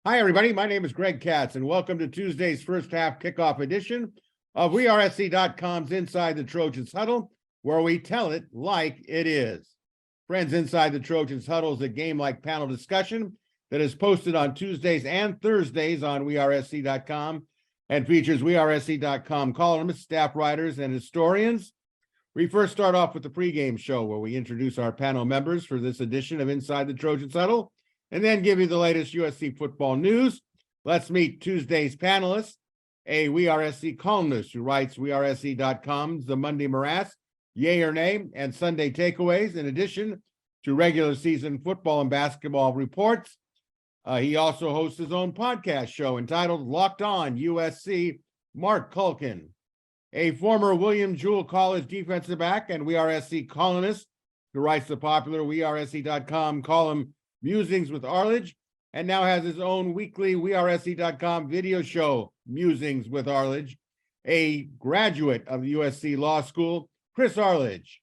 Hi, everybody. My name is Greg Katz, and welcome to Tuesday's first half kickoff edition of WeAreSC.com's Inside the Trojans Huddle, where we tell it like it is. Friends, Inside the Trojans Huddle is a game-like panel discussion that is posted on Tuesdays and Thursdays on WeAreSC.com and features WeAreSC.com columnists, staff writers, and historians. We first start off with the pregame show, where we introduce our panel members for this edition of Inside the Trojans Huddle, and then give you the latest USC football news. Let's meet Tuesday's panelists, a WeAreSC columnist who writes WeAreSC.com's The Monday Morass, Yay or Nay, and Sunday Takeaways, in addition to regular season football and basketball reports. He also hosts his own podcast show entitled Locked On USC, Marc Kulkin, a former William Jewell College defensive back and WeAreSC columnist who writes the popular WeAreSC.com column Musings with Arledge, and now has his own weekly WeAreSC.com video show, Musings with Arledge, a graduate of the USC Law School, Chris Arledge,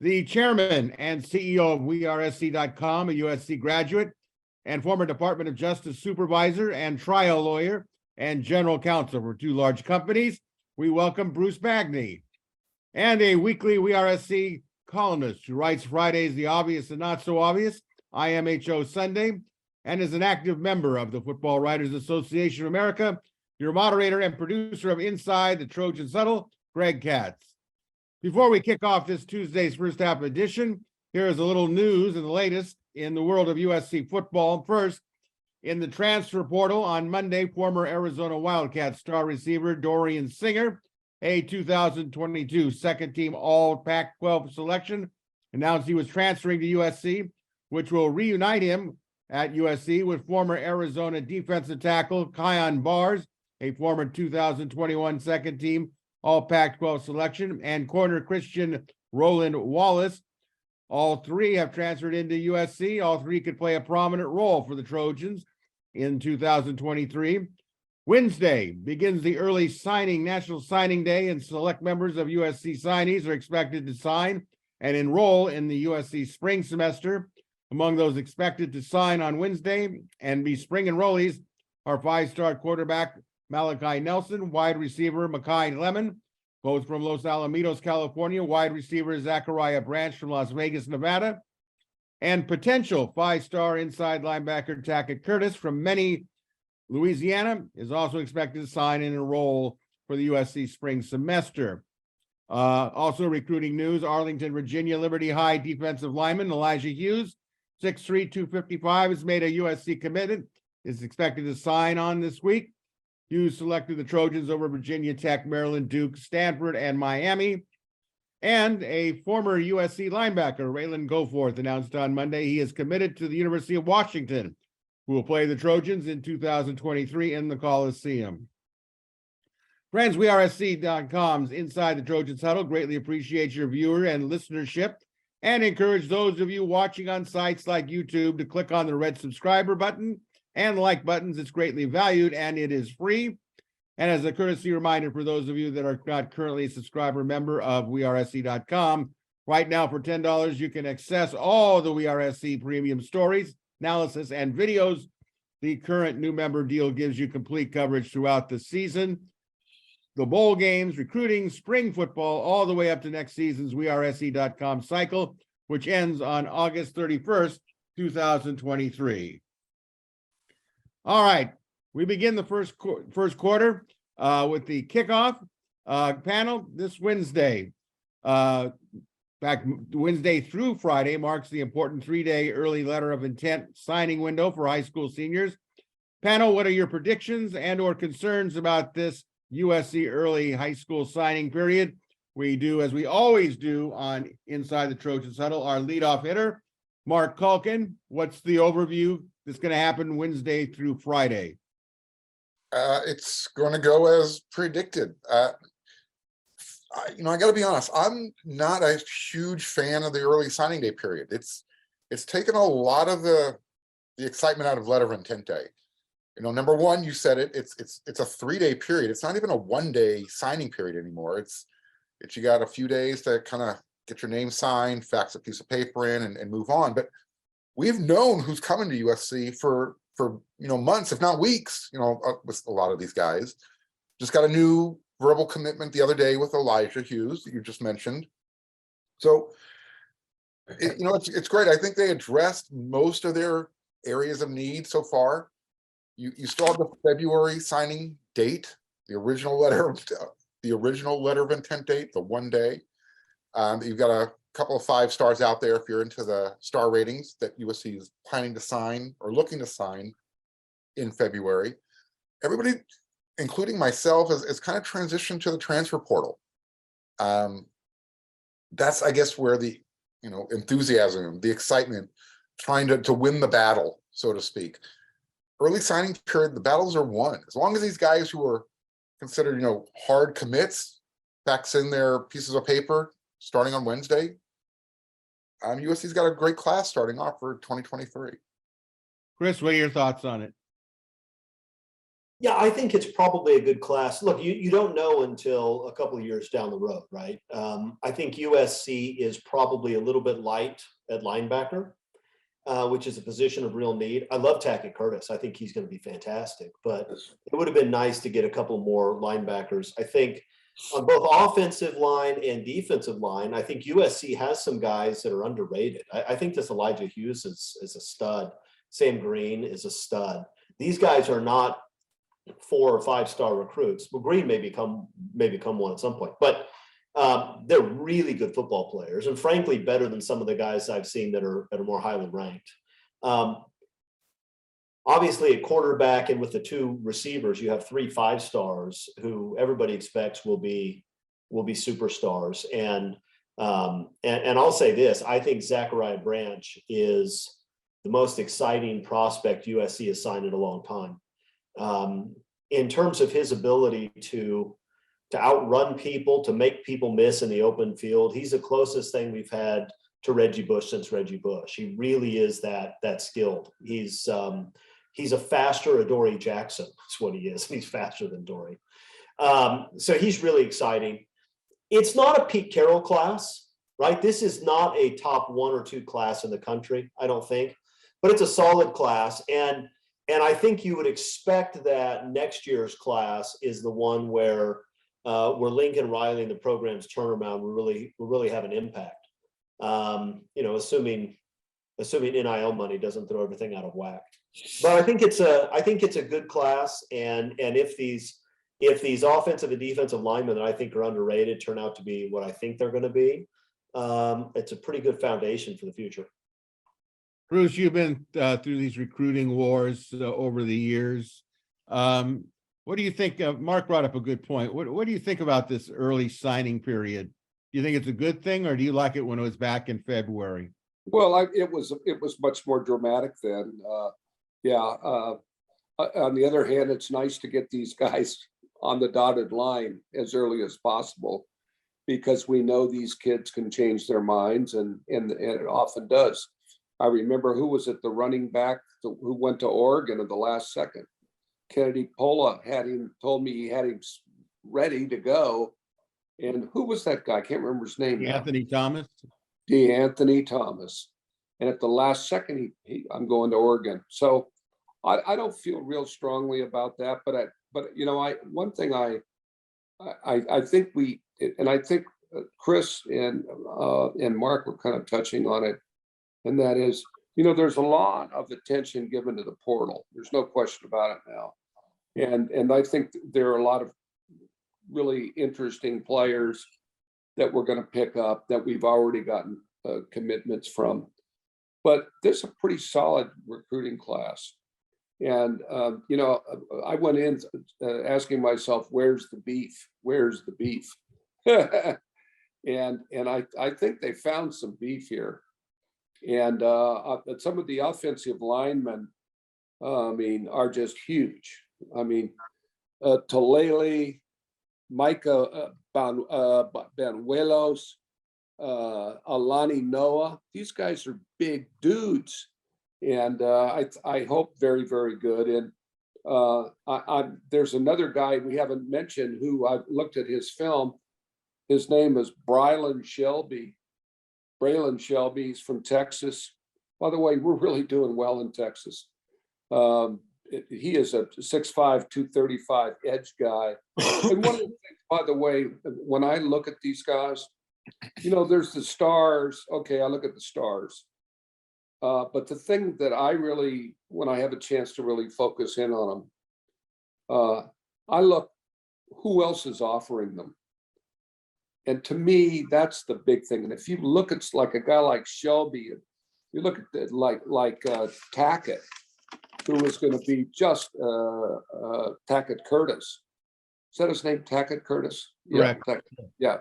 the chairman and CEO of WeAreSC.com, a USC graduate, and former Department of Justice supervisor and trial lawyer and general counsel for two large companies. We welcome Bruce Bagni, and a weekly WeAreSC columnist who writes Fridays the Obvious and Not So Obvious, IMHO Sunday, and is an active member of the Football Writers Association of America. Your moderator and producer of Inside the Trojans Huddle, Greg Katz. Before we kick off this Tuesday's first half edition, here is a little news and the latest in the world of USC football. First, in the transfer portal on Monday, former Arizona Wildcats star receiver Dorian Singer, a 2022 second-team All-Pac-12 selection, announced he was transferring to USC, which will reunite him at USC with former Arizona defensive tackle Kion Bars, a former 2021 second-team All-Pac-12 selection, and corner Christian Roland Wallace. All three have transferred into USC. All three could play a prominent role for the Trojans in 2023. Wednesday begins the early National Signing Day, and select members of USC signees are expected to sign and enroll in the USC spring semester. Among those expected to sign on Wednesday and be spring enrollees are five-star quarterback Malachi Nelson, wide receiver Makai Lemon, both from Los Alamitos, California, wide receiver Zachariah Branch from Las Vegas, Nevada, and potential five-star inside linebacker Tackett Curtis from Many, Louisiana, is also expected to sign and enroll for the USC spring semester. Also recruiting news, Arlington, Virginia, Liberty High defensive lineman Elijah Hughes, 6'3", 255, has made a USC commitment, is expected to sign on this week. Hughes selected the Trojans over Virginia Tech, Maryland, Duke, Stanford, and Miami. And a former USC linebacker, Raylan Goforth, announced on Monday he is committed to the University of Washington, who will play the Trojans in 2023 in the Coliseum. Friends, WeAreSC.com's Inside the Trojans Huddle greatly appreciate your viewer and listenership, and encourage those of you watching on sites like YouTube to click on the red subscriber button and like buttons. It's greatly valued, and it is free. And as a courtesy reminder for those of you that are not currently a subscriber member of WeAreSC.com, right now for $10, you can access all the WeAreSC premium stories, analysis, and videos. The current new member deal gives you complete coverage throughout the season, the bowl games, recruiting, spring football, all the way up to next season's WeAreSC.com cycle, which ends on August 31st, 2023. All right, we begin the first quarter with the kickoff panel this Wednesday. Wednesday through Friday marks the important three-day early letter of intent signing window for high school seniors. Panel, what are your predictions and or concerns about this USC early high school signing period? We do, as we always do on Inside the Trojans Huddle, our leadoff hitter, Marc Kulkin. What's the overview that's going to happen Wednesday through Friday? It's going to go as predicted. I got to be honest, I'm not a huge fan of the early signing day period. It's taken a lot of the excitement out of letter of intent day. Number one, you said it, it's a 3-day period. It's not even a 1-day signing period anymore. It's you got a few days to kind of get your name signed, fax a piece of paper in, and move on. But we've known who's coming to USC for for months, if not weeks, with a lot of these guys. Just got a new verbal commitment the other day with Elijah Hughes that you just mentioned. So, it's great. I think they addressed most of their areas of need so far. You still have the February signing date, the original letter of intent date, the 1 day. You've got a couple of 5 stars out there if you're into the star ratings that USC is planning to sign or looking to sign in February. Everybody, including myself, is kind of transitioned to the transfer portal. That's, I guess, where the enthusiasm, the excitement, trying to win the battle, so to speak. Early signing period, the battles are won. As long as these guys who are considered, hard commits, backs in their pieces of paper starting on Wednesday, USC's got a great class starting off for 2023. Chris, what are your thoughts on it? Yeah, I think it's probably a good class. Look, you don't know until a couple of years down the road, right? I think USC is probably a little bit light at linebacker, which is a position of real need. I love Tackett Curtis. I think he's going to be fantastic, but it would have been nice to get a couple more linebackers. I think on both offensive line and defensive line, I think USC has some guys that are underrated. I think this Elijah Hughes is a stud. Sam Green is a stud. These guys are not 4 or 5 star recruits. Well, Green may become one at some point, but they're really good football players, and frankly, better than some of the guys I've seen that are more highly ranked. Obviously, at quarterback and with the 2 receivers, you have 3 5 stars who everybody expects will be superstars. And I'll say this: I think Zachariah Branch is the most exciting prospect USC has signed in a long time. In terms of his ability to outrun people, to make people miss in the open field, he's the closest thing we've had to Reggie Bush since Reggie Bush. He really is that skilled. He's a faster Adoree Jackson. That's what he is. He's faster than Dory. So he's really exciting. It's not a Pete Carroll class, right? This is not a top 1 or 2 class in the country, I don't think, but it's a solid class. And I think you would expect that next year's class is the one where Lincoln Riley and the program's turnaround will really have an impact. Assuming NIL money doesn't throw everything out of whack. But I think it's a good class, and if these offensive and defensive linemen that I think are underrated turn out to be what I think they're going to be, it's a pretty good foundation for the future. Bruce, you've been through these recruiting wars over the years. What do you think? Mark brought up a good point. What do you think about this early signing period? Do you think it's a good thing, or do you like it when it was back in February? Well, it was much more dramatic then. On the other hand, it's nice to get these guys on the dotted line as early as possible, because we know these kids can change their minds, and it often does. I remember, who was it, the running back who went to Oregon at the last second? Kennedy Pola told me he had him ready to go. And who was that guy? I can't remember his name. Anthony Thomas. Anthony Thomas. And at the last second, I'm going to Oregon. So I don't feel real strongly about that. But one thing I think I think Chris and Mark were kind of touching on it, and that is, there's a lot of attention given to the portal. There's no question about it now. And I think there are a lot of really interesting players that we're going to pick up that we've already gotten commitments from. But this is a pretty solid recruiting class. And, I went in asking myself, where's the beef? Where's the beef? and I think they found some beef here. And some of the offensive linemen, are just huge. Talele, Micah Banuelos, Alani Noah. These guys are big dudes, and I hope very, very good. And there's another guy we haven't mentioned who I've looked at his film. His name is Braylon Shelby. Braylon Shelby, he's from Texas. By the way, we're really doing well in Texas. He is a 6'5", 235 edge guy. And one of the things, by the way, when I look at these guys, you know, there's the stars. Okay, I look at the stars. But the thing that I really, when I have a chance to really focus in on them, I look who else is offering them. And to me, that's the big thing. And if you look at like a guy like Shelby, you look at the, like Tackett, who is going to be just Tackett Curtis. Is that his name, Tackett Curtis? Correct. Yeah, yeah.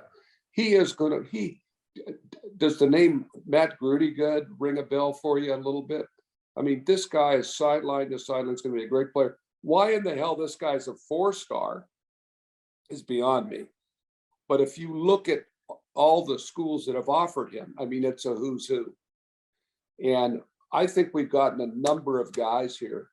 He is going to, does the name Matt Grudy good ring a bell for you a little bit? I mean, this guy is sideline to sideline. It's going to be a great player. Why in the hell this guy's a 4-star is beyond me. But if you look at all the schools that have offered him, I mean, it's a who's who. And I think we've gotten a number of guys here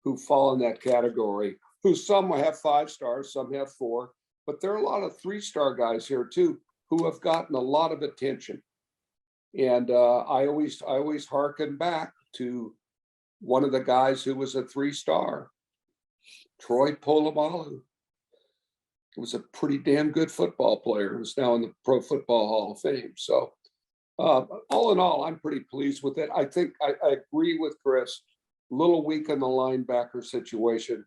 who fall in that category, who some have 5 stars, some have 4, but there are a lot of 3-star guys here too, who have gotten a lot of attention. And I always hearken back to one of the guys who was a 3-star, Troy Polamalu. He was a pretty damn good football player. Who's now in the Pro Football Hall of Fame. So all in all, I'm pretty pleased with it. I think I agree with Chris. A little weak in the linebacker situation.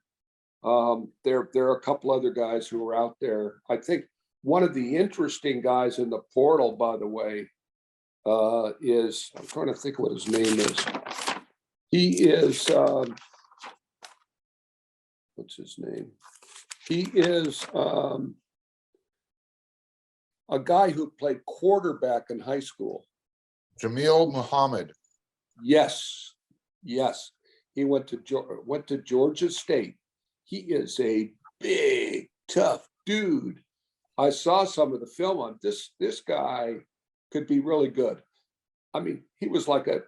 There are a couple other guys who are out there. I think one of the interesting guys in the portal, by the way, is, I'm trying to think what his name is. He is, what's his name? He is a guy who played quarterback in high school. Jamil Muhammad. Yes, yes. He went to Georgia State. He is a big, tough dude. I saw some of the film on this. This guy could be really good. I mean, he was like a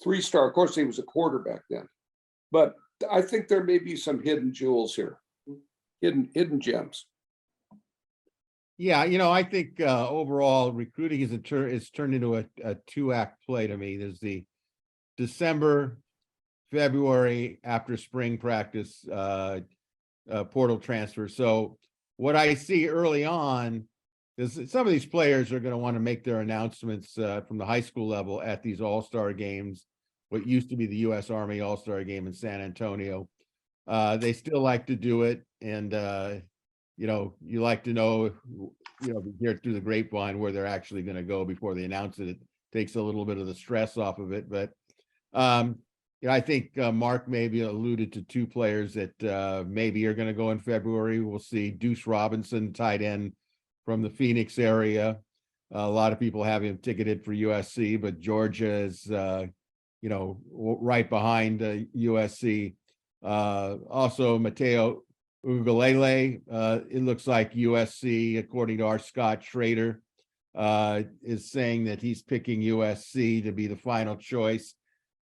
3-star. Of course, he was a quarterback then. But I think there may be some hidden jewels here. Hidden gems. Yeah, you know, I think overall recruiting is turned into a 2-act play to me. There's the December, February after spring practice portal transfer. So what I see early on is some of these players are going to want to make their announcements from the high school level at these all-star games, what used to be the U.S. Army All-Star game in San Antonio. They still like to do it. And, you know, you like to know, you know, hear through the grapevine where they're actually going to go before they announce it. It takes a little bit of the stress off of it. But, you know, I think Mark maybe alluded to 2 players that maybe are going to go in February. We'll see Deuce Robinson, tight end from the Phoenix area. A lot of people have him ticketed for USC, but Georgia is, you know, right behind USC. Also Mateo Ugalele, it looks like USC, according to our Scott Schrader, is saying that he's picking USC to be the final choice.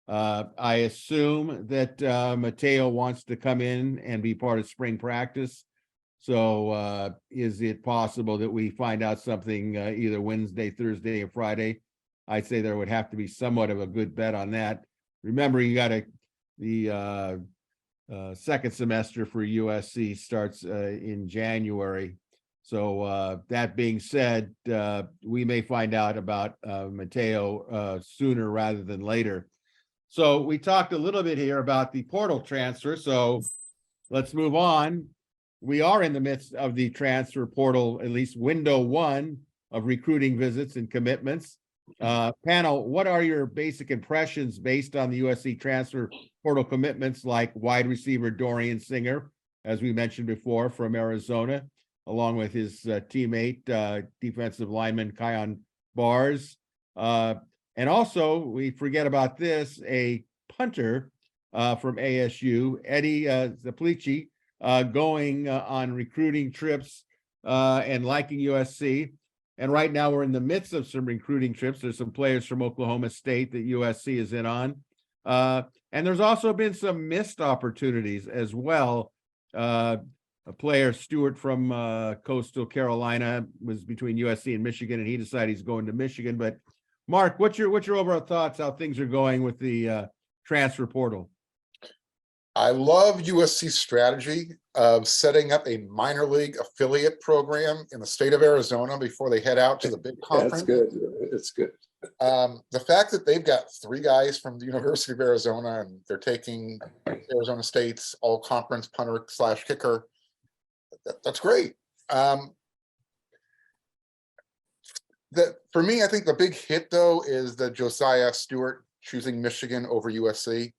I assume that Mateo wants to come in and be part of spring practice. So is it possible that we find out something either Wednesday, Thursday, or Friday? I'd say there would have to be somewhat of a good bet on that. Remember, you got the second semester for USC starts in January. So that being said, we may find out about Mateo sooner rather than later. So we talked a little bit here about the portal transfer. So let's move on. We are in the midst of the transfer portal, at least window 1 of recruiting visits and commitments. Panel, what are your basic impressions based on the USC transfer portal commitments like wide receiver Dorian Singer, as we mentioned before, from Arizona, along with his teammate, defensive lineman Kion Bars. And also, we forget about this, a punter from ASU, Eddie Zaplici, going on recruiting trips and liking USC. And right now we're in the midst of some recruiting trips. There's some players from Oklahoma State that USC is in on. And there's also been some missed opportunities as well. A player, Stewart from Coastal Carolina, was between USC and Michigan, and he decided he's going to Michigan. But Mark, what's your overall thoughts how things are going with the transfer portal? I love USC's strategy of setting up a minor league affiliate program in the state of Arizona before they head out to the big That's conference. good. It's good. The fact that they've got 3 guys from the University of Arizona and they're taking Arizona State's all conference punter / kicker, that's great. That for me, I think the big hit though is the Josiah Stewart choosing Michigan over USC,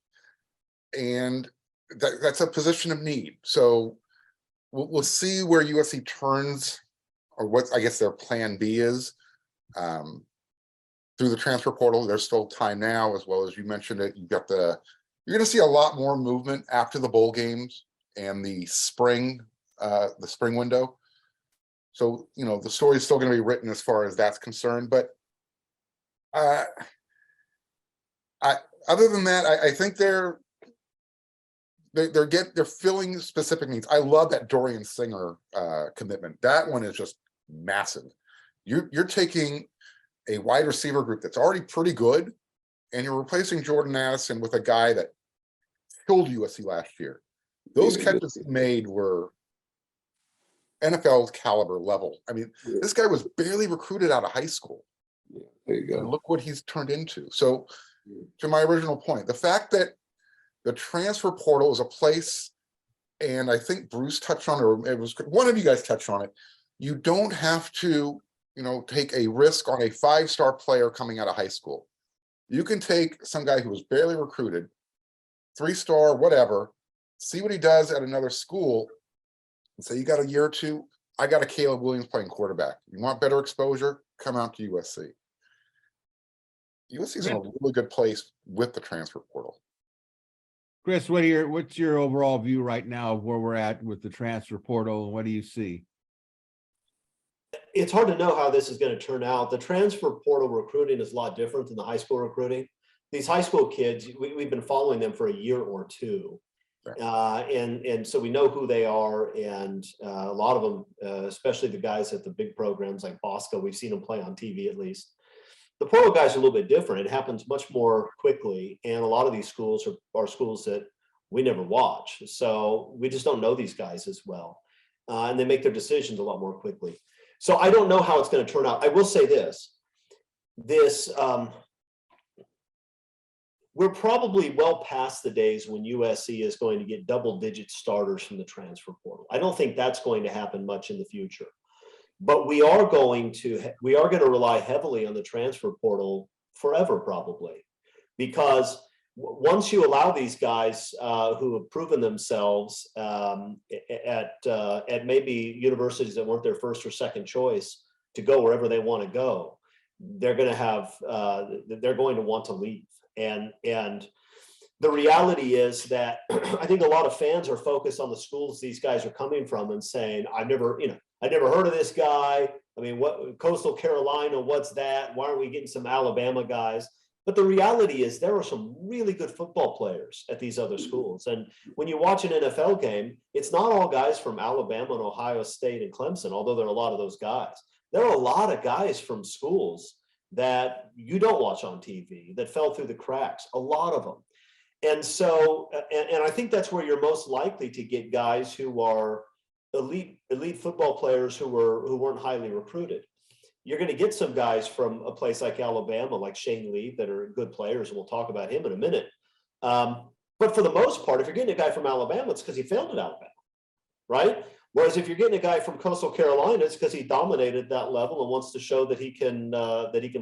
and that's a position of need. So we'll see where USC turns, or what I guess their plan B is. Through the transfer portal, there's still time now, as well as you mentioned it. You've got you're going to see a lot more movement after the bowl games and the spring window. So, you know, the story's still going to be written as far as that's concerned. But other than that, I think they're filling specific needs. I love that Dorian Singer commitment. That one is just massive. You're taking a wide receiver group that's already pretty good, and you're replacing Jordan Addison with a guy that killed USC last year. Those catches he made were NFL caliber level. I mean, this guy was barely recruited out of high school. Yeah, there you And go. look what he's turned into. So to my original point, the fact that the transfer portal is a place, and I think Bruce touched on it, or it was one of you guys touched on it, you don't have to, you know, take a risk on a 5-star player coming out of high school. You can take some guy who was barely recruited, 3-star, whatever, see what he does at another school, and say, you got a year or two, I got a Caleb Williams playing quarterback. You want better exposure? Come out to USC. USC is in a really good place with the transfer portal. Chris, what's your overall view right now of where we're at with the transfer portal, and what do you see? It's hard to know how this is going to turn out. The transfer portal recruiting is a lot different than the high school recruiting. These high school kids, we've been following them for a year or two. And so we know who they are, and a lot of them, especially the guys at the big programs like Bosco, we've seen them play on TV at least. The portal guys are a little bit different. It happens much more quickly, and a lot of these schools are schools that we never watch, so we just don't know these guys as well, and they make their decisions a lot more quickly. So I don't know how it's going to turn out. I will say this. We're probably well past the days when USC is going to get double-digit starters from the transfer portal. I don't think that's going to happen much in the future. But we are going to rely heavily on the transfer portal forever, probably, because once you allow these guys who have proven themselves at maybe universities that weren't their first or second choice to go wherever they want to go, they're going to want to leave. And the reality is that I think a lot of fans are focused on the schools these guys are coming from and saying, I never heard of this guy. I mean, what Coastal Carolina, what's that? Why aren't we getting some Alabama guys? But the reality is there are some really good football players at these other schools. And when you watch an NFL game, it's not all guys from Alabama and Ohio State and Clemson, although there are a lot of those guys. There are a lot of guys from schools that you don't watch on TV that fell through the cracks, a lot of them. And so, and I think that's where you're most likely to get guys who are elite football players who weren't highly recruited. You're going to get some guys from a place like Alabama, like Shane Lee, that are good players, and we'll talk about him in a minute. But for the most part, if you're getting a guy from Alabama, it's because he failed at Alabama, right? Whereas if you're getting a guy from Coastal Carolina, it's because he dominated that level and wants to show that he can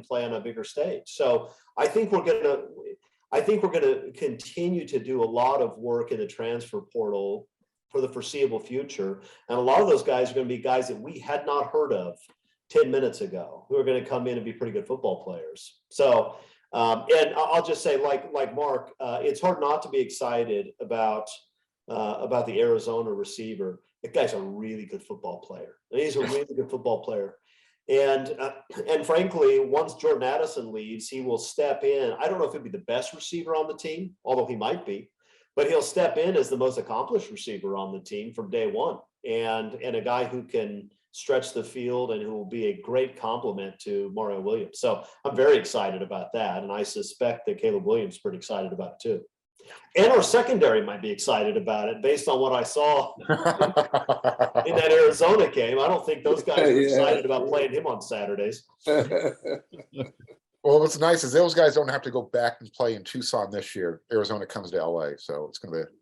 play on a bigger stage. So I think we're going to continue to do a lot of work in the transfer portal for the foreseeable future, and a lot of those guys are going to be guys that we had not heard of 10 minutes ago, who are going to come in and be pretty good football players. So, and I'll just say, like Mark, it's hard not to be excited about the Arizona receiver. That guy's a really good football player. He's a really good football player. And frankly, once Jordan Addison leaves, he will step in. I don't know if he'll be the best receiver on the team, although he might be, but he'll step in as the most accomplished receiver on the team from day one, and a guy who can stretch the field and who will be a great complement to Mario Williams. So I'm very excited about that. And I suspect that Caleb Williams is pretty excited about it too. And our secondary might be excited about it based on what I saw in that Arizona game. I don't think those guys are Yeah. excited about playing him on Saturdays. Well, what's nice is those guys don't have to go back and play in Tucson this year. Arizona comes to LA, so it's going to be,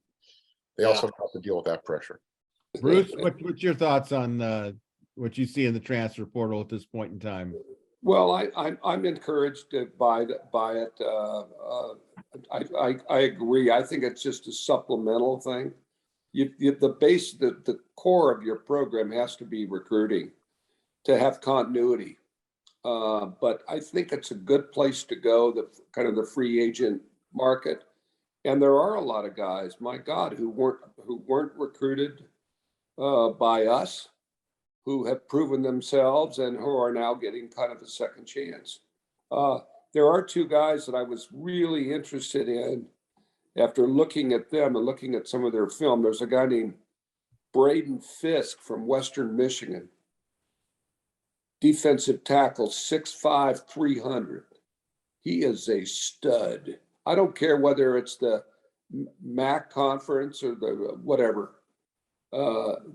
they also have to deal with that pressure. Bruce, what's your thoughts on what you see in the transfer portal at this point in time? Well, I'm encouraged by it. I agree. I think it's just a supplemental thing. The core of your program has to be recruiting to have continuity. But I think it's a good place to go, the kind of the free agent market. And there are a lot of guys, my God, who weren't recruited by us, who have proven themselves and who are now getting kind of a second chance. There are two guys that I was really interested in after looking at them and looking at some of their film. There's a guy named Braden Fisk from Western Michigan. Defensive tackle, 6'5", 300. He is a stud. I don't care whether it's the MAC conference or the whatever.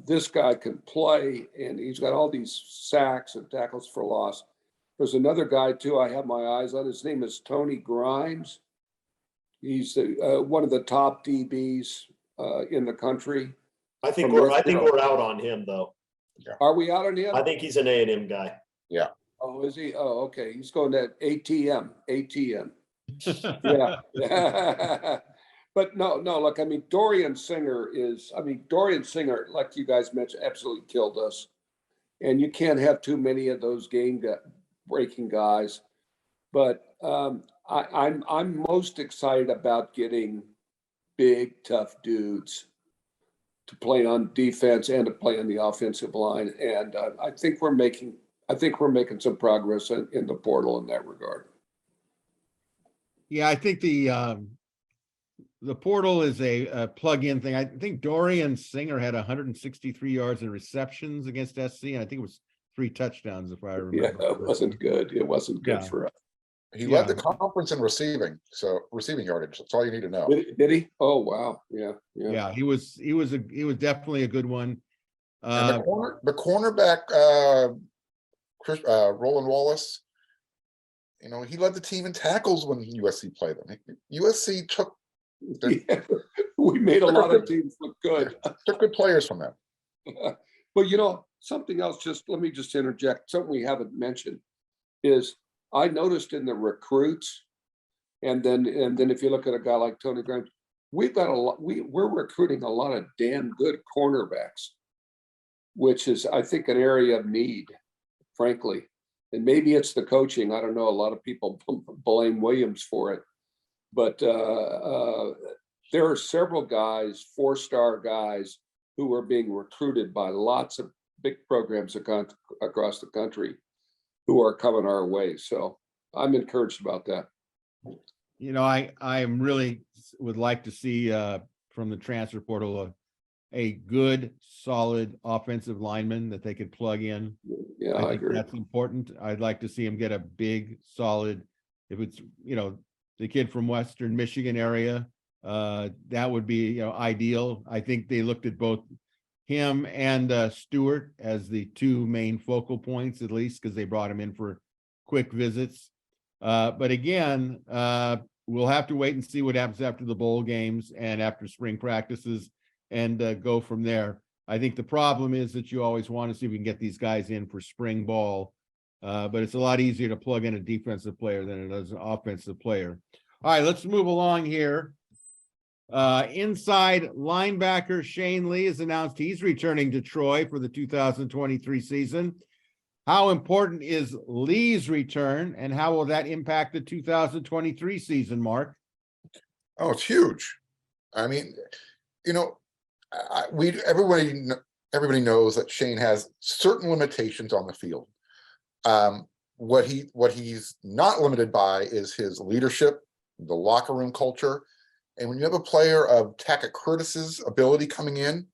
This guy can play, and he's got all these sacks and tackles for loss. There's another guy too I have my eyes on. His name is Tony Grimes. He's one of the top DBs in the country. I think we're out on him though. Are we out on him? I think he's an A&M guy. Yeah. Oh, is he? Oh, okay. He's going to ATM. Yeah. But no, look, I mean, Dorian Singer, like you guys mentioned, absolutely killed us. And you can't have too many of those game-breaking guys. But I'm most excited about getting big, tough dudes to play on defense and to play on the offensive line. And I think we're making some progress in the portal in that regard. Yeah, I think the portal is a plug-in thing. I think Dorian Singer had 163 yards in receptions against SC, and I think it was 3 touchdowns, if I remember. Yeah, it wasn't good. It wasn't good for us. He led the conference in receiving yardage. That's all you need to know. Did he? Oh wow, yeah. Yeah, he was definitely a good one. And the cornerback, Roland Wallace, he led the team in tackles when USC played them. USC took. We made a lot of teams look good. Took good players from them. But something else. Let me interject. Something we haven't mentioned is I noticed in the recruits, and then if you look at a guy like Tony Grimes, we've got a lot. We're recruiting a lot of damn good cornerbacks, which is, I think, an area of need, frankly. And maybe it's the coaching. I don't know. A lot of people blame Williams for it, but there are several guys, 4-star guys, who are being recruited by lots of big programs across the country, who are coming our way. So I'm encouraged about that. I am really would like to see from the transfer portal a good, solid offensive lineman that they could plug in. Yeah, I think agree. that's important. I'd like to see him get a big, solid, if it's, the kid from Western Michigan area, that would be, ideal. I think they looked at both him and Stewart as the 2 main focal points, at least, because they brought him in for quick visits. But again, we'll have to wait and see what happens after the bowl games and after spring practices and go from there. I think the problem is that you always want to see if we can get these guys in for spring ball, but it's a lot easier to plug in a defensive player than it is an offensive player. All right, let's move along here. Inside linebacker Shane Lee has announced he's returning to Troy for the 2023 season. How important is Lee's return, and how will that impact the 2023 season, Mark? Oh, it's huge. I mean, everybody knows that Shane has certain limitations on the field. What he's not limited by is his leadership, the locker room culture. And when you have a player of Tackett Curtis's ability coming in,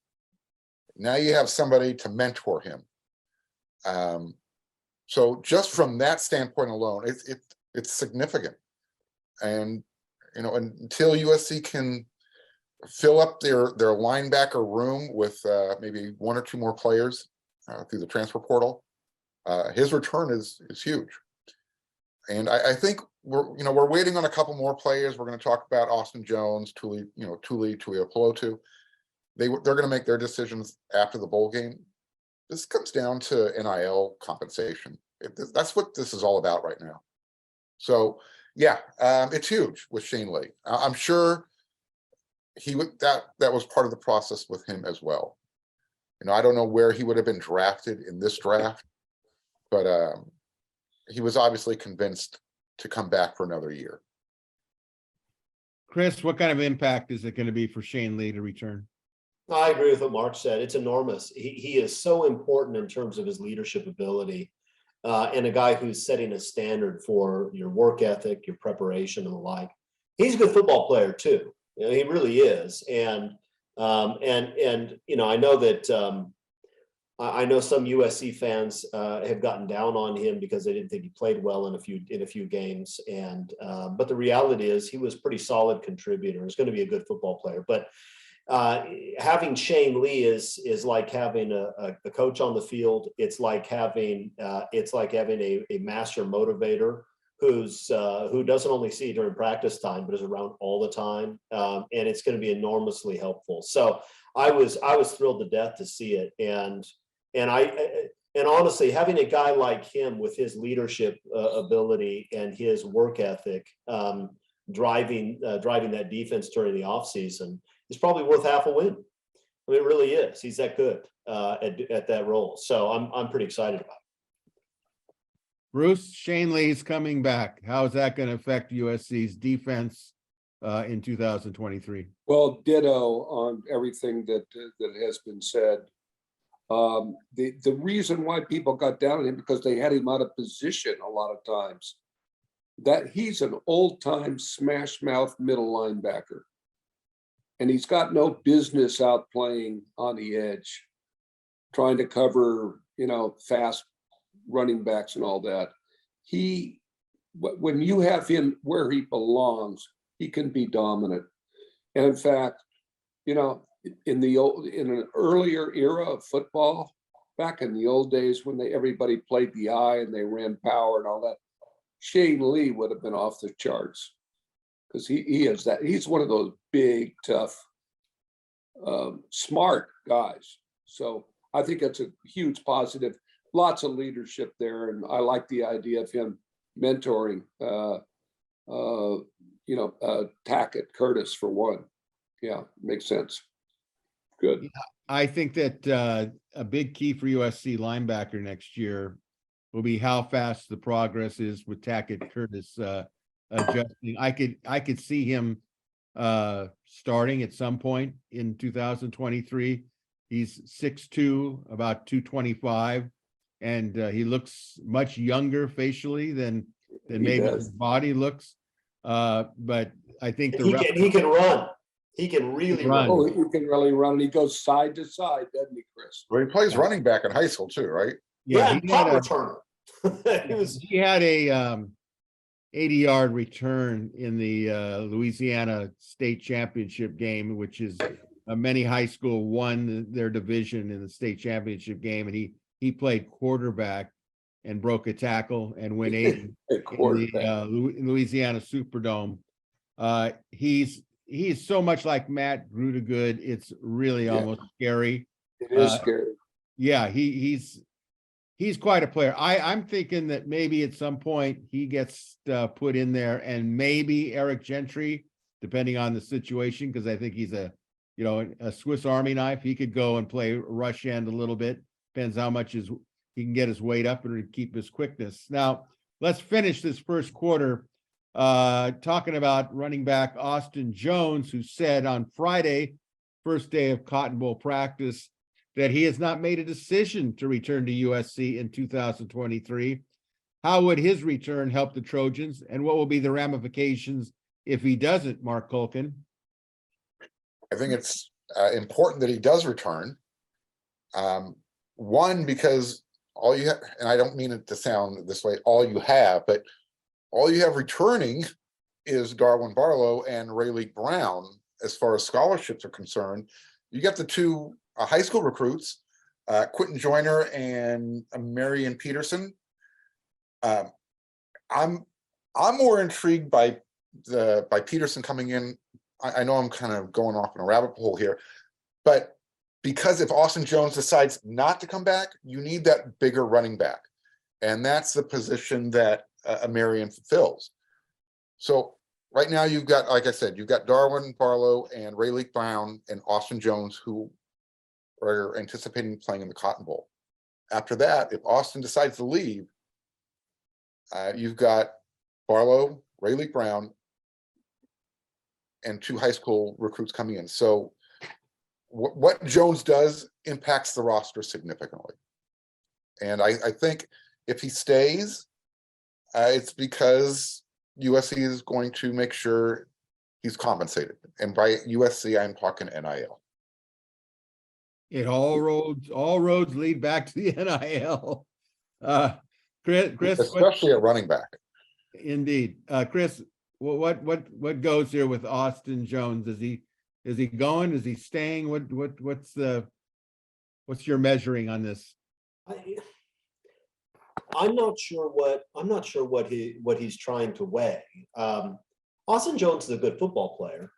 now you have somebody to mentor him. So just from that standpoint alone, it's significant. And until USC can fill up their linebacker room with maybe one or two more players through the transfer portal, his return is huge. And I think we're waiting on a couple more players. We're going to talk about Austin Jones, Tuli Tuipulotu. They're going to make their decisions after the bowl game. This comes down to NIL compensation. That's what this is all about right now. So yeah, it's huge with Shane Lee. I'm sure that was part of the process with him as well. I don't know where he would have been drafted in this draft, but he was obviously convinced to come back for another year. Chris, what kind of impact is it going to be for Shane Lee to return? I agree with what Mark said. It's enormous. He is so important in terms of his leadership ability, and a guy who's setting a standard for your work ethic, your preparation, and the like. He's a good football player too. He really is. And I know that I know some USC fans have gotten down on him because they didn't think he played well in a few games. And but the reality is he was a pretty solid contributor. He's going to be a good football player. But having Shane Lee is like having a coach on the field. It's like having a master motivator who doesn't only see you during practice time, but is around all the time. And it's going to be enormously helpful. So I was thrilled to death to see it. And honestly, having a guy like him with his leadership ability and his work ethic, driving that defense during the offseason is probably worth half a win. I mean, it really is. He's that good at that role. So I'm pretty excited about it. Bruce, Shane Lee's coming back. How is that going to affect USC's defense in 2023? Well, ditto on everything that has been said. The reason why people got down on him because they had him out of position a lot of times. That he's an old-time smash mouth middle linebacker. And he's got no business out playing on the edge, trying to cover, fast running backs and all that. When you have him where he belongs, he can be dominant. And in fact, in an earlier era of football, back in the old days when everybody played the eye and they ran power and all that, Shane Lee would have been off the charts because he is that. He's one of those big, tough, smart guys. So I think it's a huge positive. Lots of leadership there, and I like the idea of him mentoring. Tackett, Curtis for one. Yeah, makes sense. Good. I think that a big key for USC linebacker next year will be how fast the progress is with Tackett Curtis adjusting. I could see him starting at some point in 2023. He's 6'2", about 225, and he looks much younger facially than maybe his body looks. But I think he can run. He can really run. Oh, he can really run. He goes side to side, doesn't he, Chris? Well, he plays running back in high school too, right? Yeah, he had a returner. He had a 80-yard return in the Louisiana state championship game, which is many high school won their division in the state championship game, and he played quarterback and broke a tackle and went 80 in the Louisiana Superdome. He's so much like Matt Grudegood. It's really almost scary. It is scary. Yeah, he's quite a player. I'm thinking that maybe at some point he gets put in there, and maybe Eric Gentry, depending on the situation, because I think he's a Swiss Army knife. He could go and play rush end a little bit. Depends how much he can get his weight up and keep his quickness. Now, let's finish this first quarter talking about running back Austin Jones, who said on Friday, first day of Cotton Bowl practice, that he has not made a decision to return to USC in 2023. How would his return help the Trojans, and what will be the ramifications if he doesn't, Marc Kulkin? I think it's important that he does return. One, because all you have, and I don't mean it to sound this way, all you have returning is Darwin Barlow and Rayleigh Brown. As far as scholarships are concerned, you get the two high school recruits, Quentin Joyner and Marion Peterson. I'm more intrigued by Peterson coming in. I know I'm kind of going off in a rabbit hole here, but because if Austin Jones decides not to come back, you need that bigger running back, and that's the position that Marion fulfills. So right now you've got, like I said, you've got Darwin Barlow and Rayleigh Brown and Austin Jones who are anticipating playing in the Cotton Bowl. After that, if Austin decides to leave, you've got Barlow, Rayleigh Brown, and two high school recruits coming in. So what Jones does impacts the roster significantly. And I think if he stays, it's because USC is going to make sure he's compensated. And by USC, I'm talking NIL. All roads lead back to the NIL. Chris, Especially at running back. Indeed. Chris, what goes here with Austin Jones? Is he going? Is he staying? What's your measuring on this? I'm not sure what he's trying to weigh. Austin Jones is a good football player,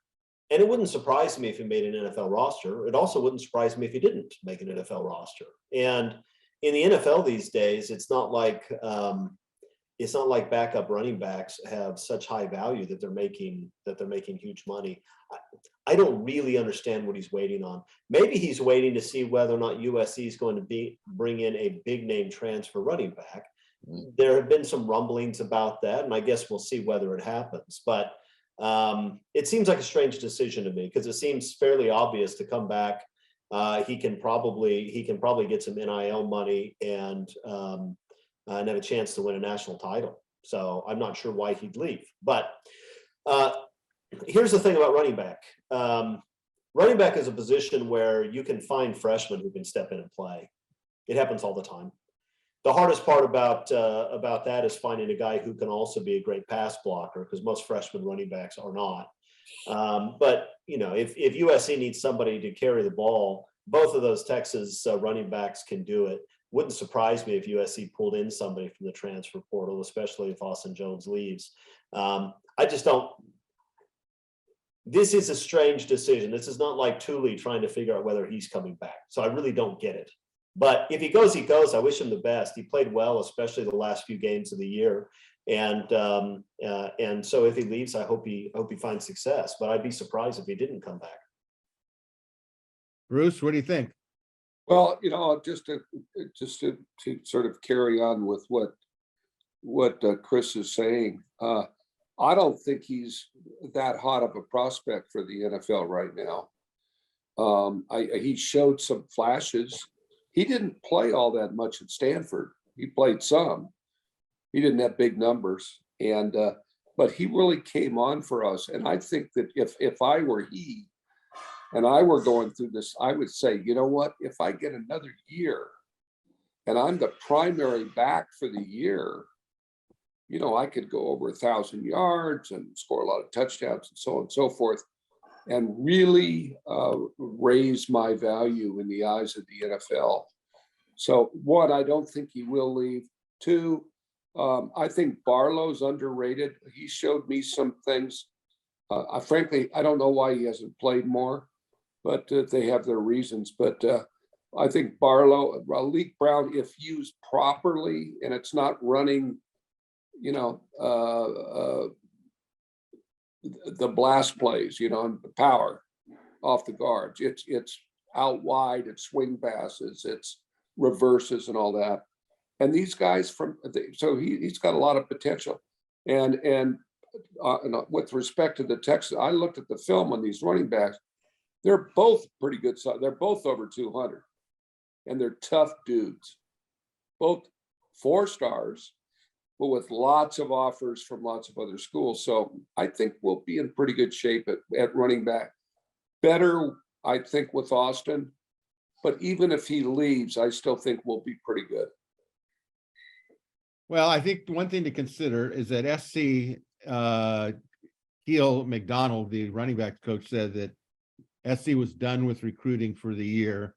and it wouldn't surprise me if he made an NFL roster. It also wouldn't surprise me if he didn't make an NFL roster. And in the NFL these days, it's not like backup running backs have such high value that they're making huge money. I don't really understand what he's waiting on. Maybe he's waiting to see whether or not USC is going to bring in a big name transfer running back. There have been some rumblings about that, and I guess we'll see whether it happens. But it seems like a strange decision to me because it seems fairly obvious to come back. He can probably get some NIL money and have a chance to win a national title. So I'm not sure why he'd leave. But here's the thing about running back. Running back is a position where you can find freshmen who can step in and play. It happens all the time. The hardest part about that is finding a guy who can also be a great pass blocker, because most freshman running backs are not. But if USC needs somebody to carry the ball, both of those Texas running backs can do it. Wouldn't surprise me if USC pulled in somebody from the transfer portal, especially if Austin Jones leaves. I just don't. This is a strange decision. This is not like Thule trying to figure out whether he's coming back. So I really don't get it. But if he goes, he goes. I wish him the best. He played well, especially the last few games of the year. And so if he leaves, I hope he finds success. But I'd be surprised if he didn't come back. Bruce, what do you think? Well, just to sort of carry on with what Chris is saying, I don't think he's that hot of a prospect for the NFL right now. He showed some flashes. He didn't play all that much at Stanford. He played some. He didn't have big numbers, but he really came on for us. And I think that if I were he, and I were going through this, I would say, you know what? If I get another year, and I'm the primary back for the year, I could go over 1,000 yards and score a lot of touchdowns and so on and so forth, and really raise my value in the eyes of the NFL. So one, I don't think he will leave. Two, I think Barlow's underrated. He showed me some things. Frankly, I don't know why he hasn't played more, but they have their reasons. But I think Rayleigh Brown, if used properly, and it's not running, the blast plays, and the power off the guards. It's out wide, it's swing passes, it's reverses and all that. And these guys so he's got a lot of potential. And with respect to the Texans, I looked at the film on these running backs. They're both pretty good. They're both over 200, and they're tough dudes. Both 4 stars, but with lots of offers from lots of other schools. So I think we'll be in pretty good shape at running back. Better, I think, with Austin. But even if he leaves, I still think we'll be pretty good. Well, I think one thing to consider is that SC Keel McDonald, the running back coach, said that SC was done with recruiting for the year.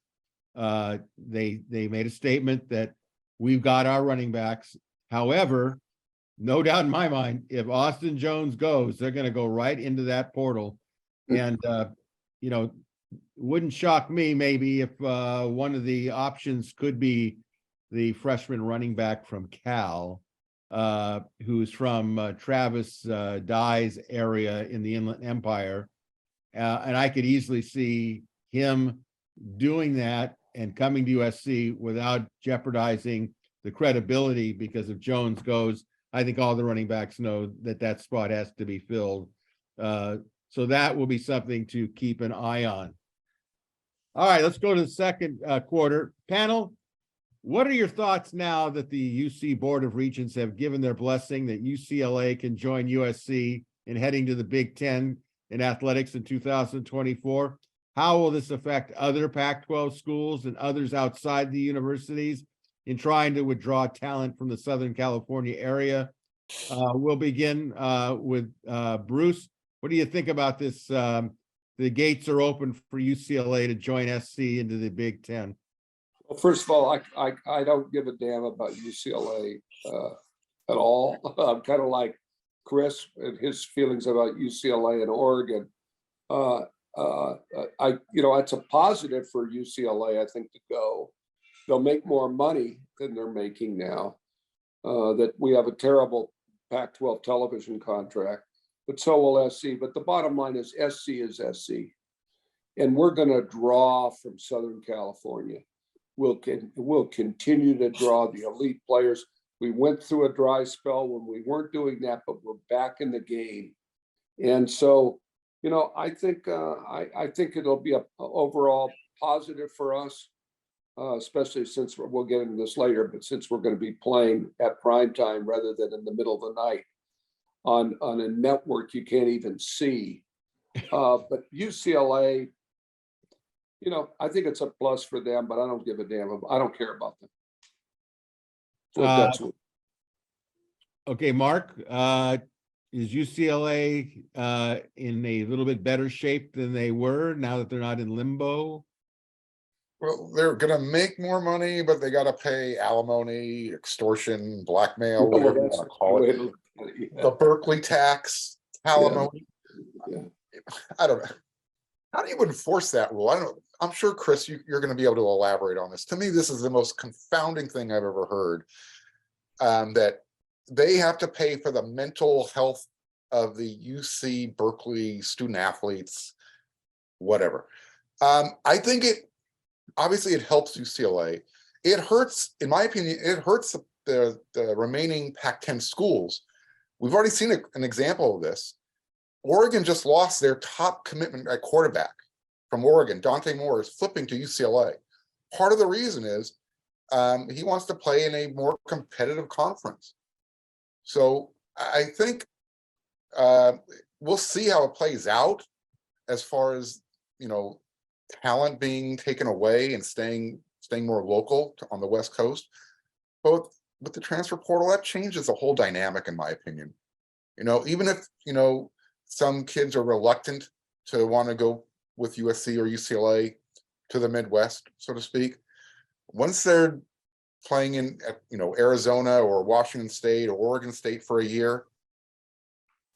They made a statement that we've got our running backs. However, no doubt in my mind, if Austin Jones goes, they're going to go right into that portal. And, you know, wouldn't shock me maybe if one of the options could be the freshman running back from Cal, who's from Travis Dye's area in the Inland Empire. And I could easily see him doing that and coming to USC without jeopardizing the credibility, because if Jones goes, I think all the running backs know that that spot has to be filled. So that will be something to keep an eye on. All right, let's go to the second quarter. Panel, what are your thoughts now that the UC Board of Regents have given their blessing that UCLA can join USC in heading to the Big Ten in athletics in 2024? How will this affect other Pac-12 schools and others outside the universities in trying to withdraw talent from the Southern California area? We'll begin with Bruce. What do you think about this? The gates are open for UCLA to join SC into the Big Ten. Well, first of all, I don't give a damn about UCLA at all. I'm kind of like Chris and his feelings about UCLA and Oregon. It's a positive for UCLA, I think, to go. They'll make more money than they're making now. That we have a terrible Pac-12 television contract, but so will SC. But the bottom line is SC is SC. And we're going to draw from Southern California. We'll continue to draw the elite players. We went through a dry spell when we weren't doing that, but we're back in the game. And so, I think it'll be a overall positive for us, especially since we'll get into this later, but since we're going to be playing at prime time rather than in the middle of the night on a network you can't even see. But UCLA, I think it's a plus for them, but I don't give a damn. I don't care about them. So okay, Mark, is UCLA in a little bit better shape than they were now that they're not in limbo? Well, they're going to make more money, but they got to pay alimony, extortion, blackmail, whatever you want to call it. The Berkeley tax, alimony. Yeah. I don't know. How do you enforce that rule? I'm sure, Chris, you're going to be able to elaborate on this. To me, this is the most confounding thing I've ever heard, that they have to pay for the mental health of the UC Berkeley student athletes, whatever. I think obviously it helps UCLA. It hurts, in my opinion, it hurts the remaining Pac-10 schools. We've already seen an example of this. Oregon just lost their top commitment at quarterback from Oregon. Dante Moore is flipping to UCLA. Part of the reason is he wants to play in a more competitive conference. So I think we'll see how it plays out as far as, talent being taken away and staying more local on the West Coast. But with the transfer portal, that changes the whole dynamic, in my opinion. Even if, some kids are reluctant to want to go with USC or UCLA to the Midwest, so to speak, once they're playing in, Arizona or Washington State or Oregon State for a year,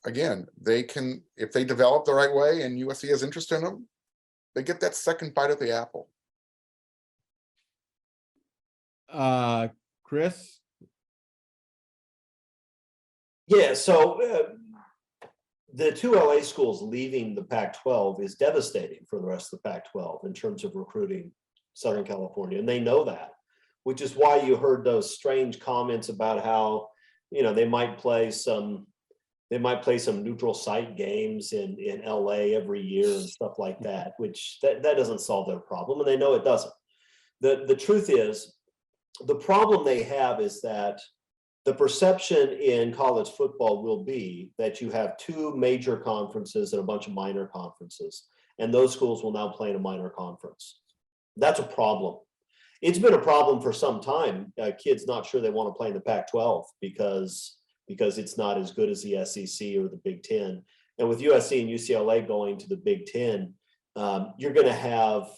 again, they can, if they develop the right way and USC has interest in them, they get that second bite of the apple. Chris? Yeah, so the two LA schools leaving the Pac-12 is devastating for the rest of the Pac-12 in terms of recruiting Southern California, and they know that, which is why you heard those strange comments about how, they might play some neutral site games in LA every year and stuff like that, which that doesn't solve their problem, and they know it doesn't. The truth is, the problem they have is that the perception in college football will be that you have two major conferences and a bunch of minor conferences, and those schools will now play in a minor conference. That's a problem. It's been a problem for some time. Kids not sure they want to play in the Pac-12 because it's not as good as the SEC or the Big Ten. And with USC and UCLA going to the Big Ten, you're going to have,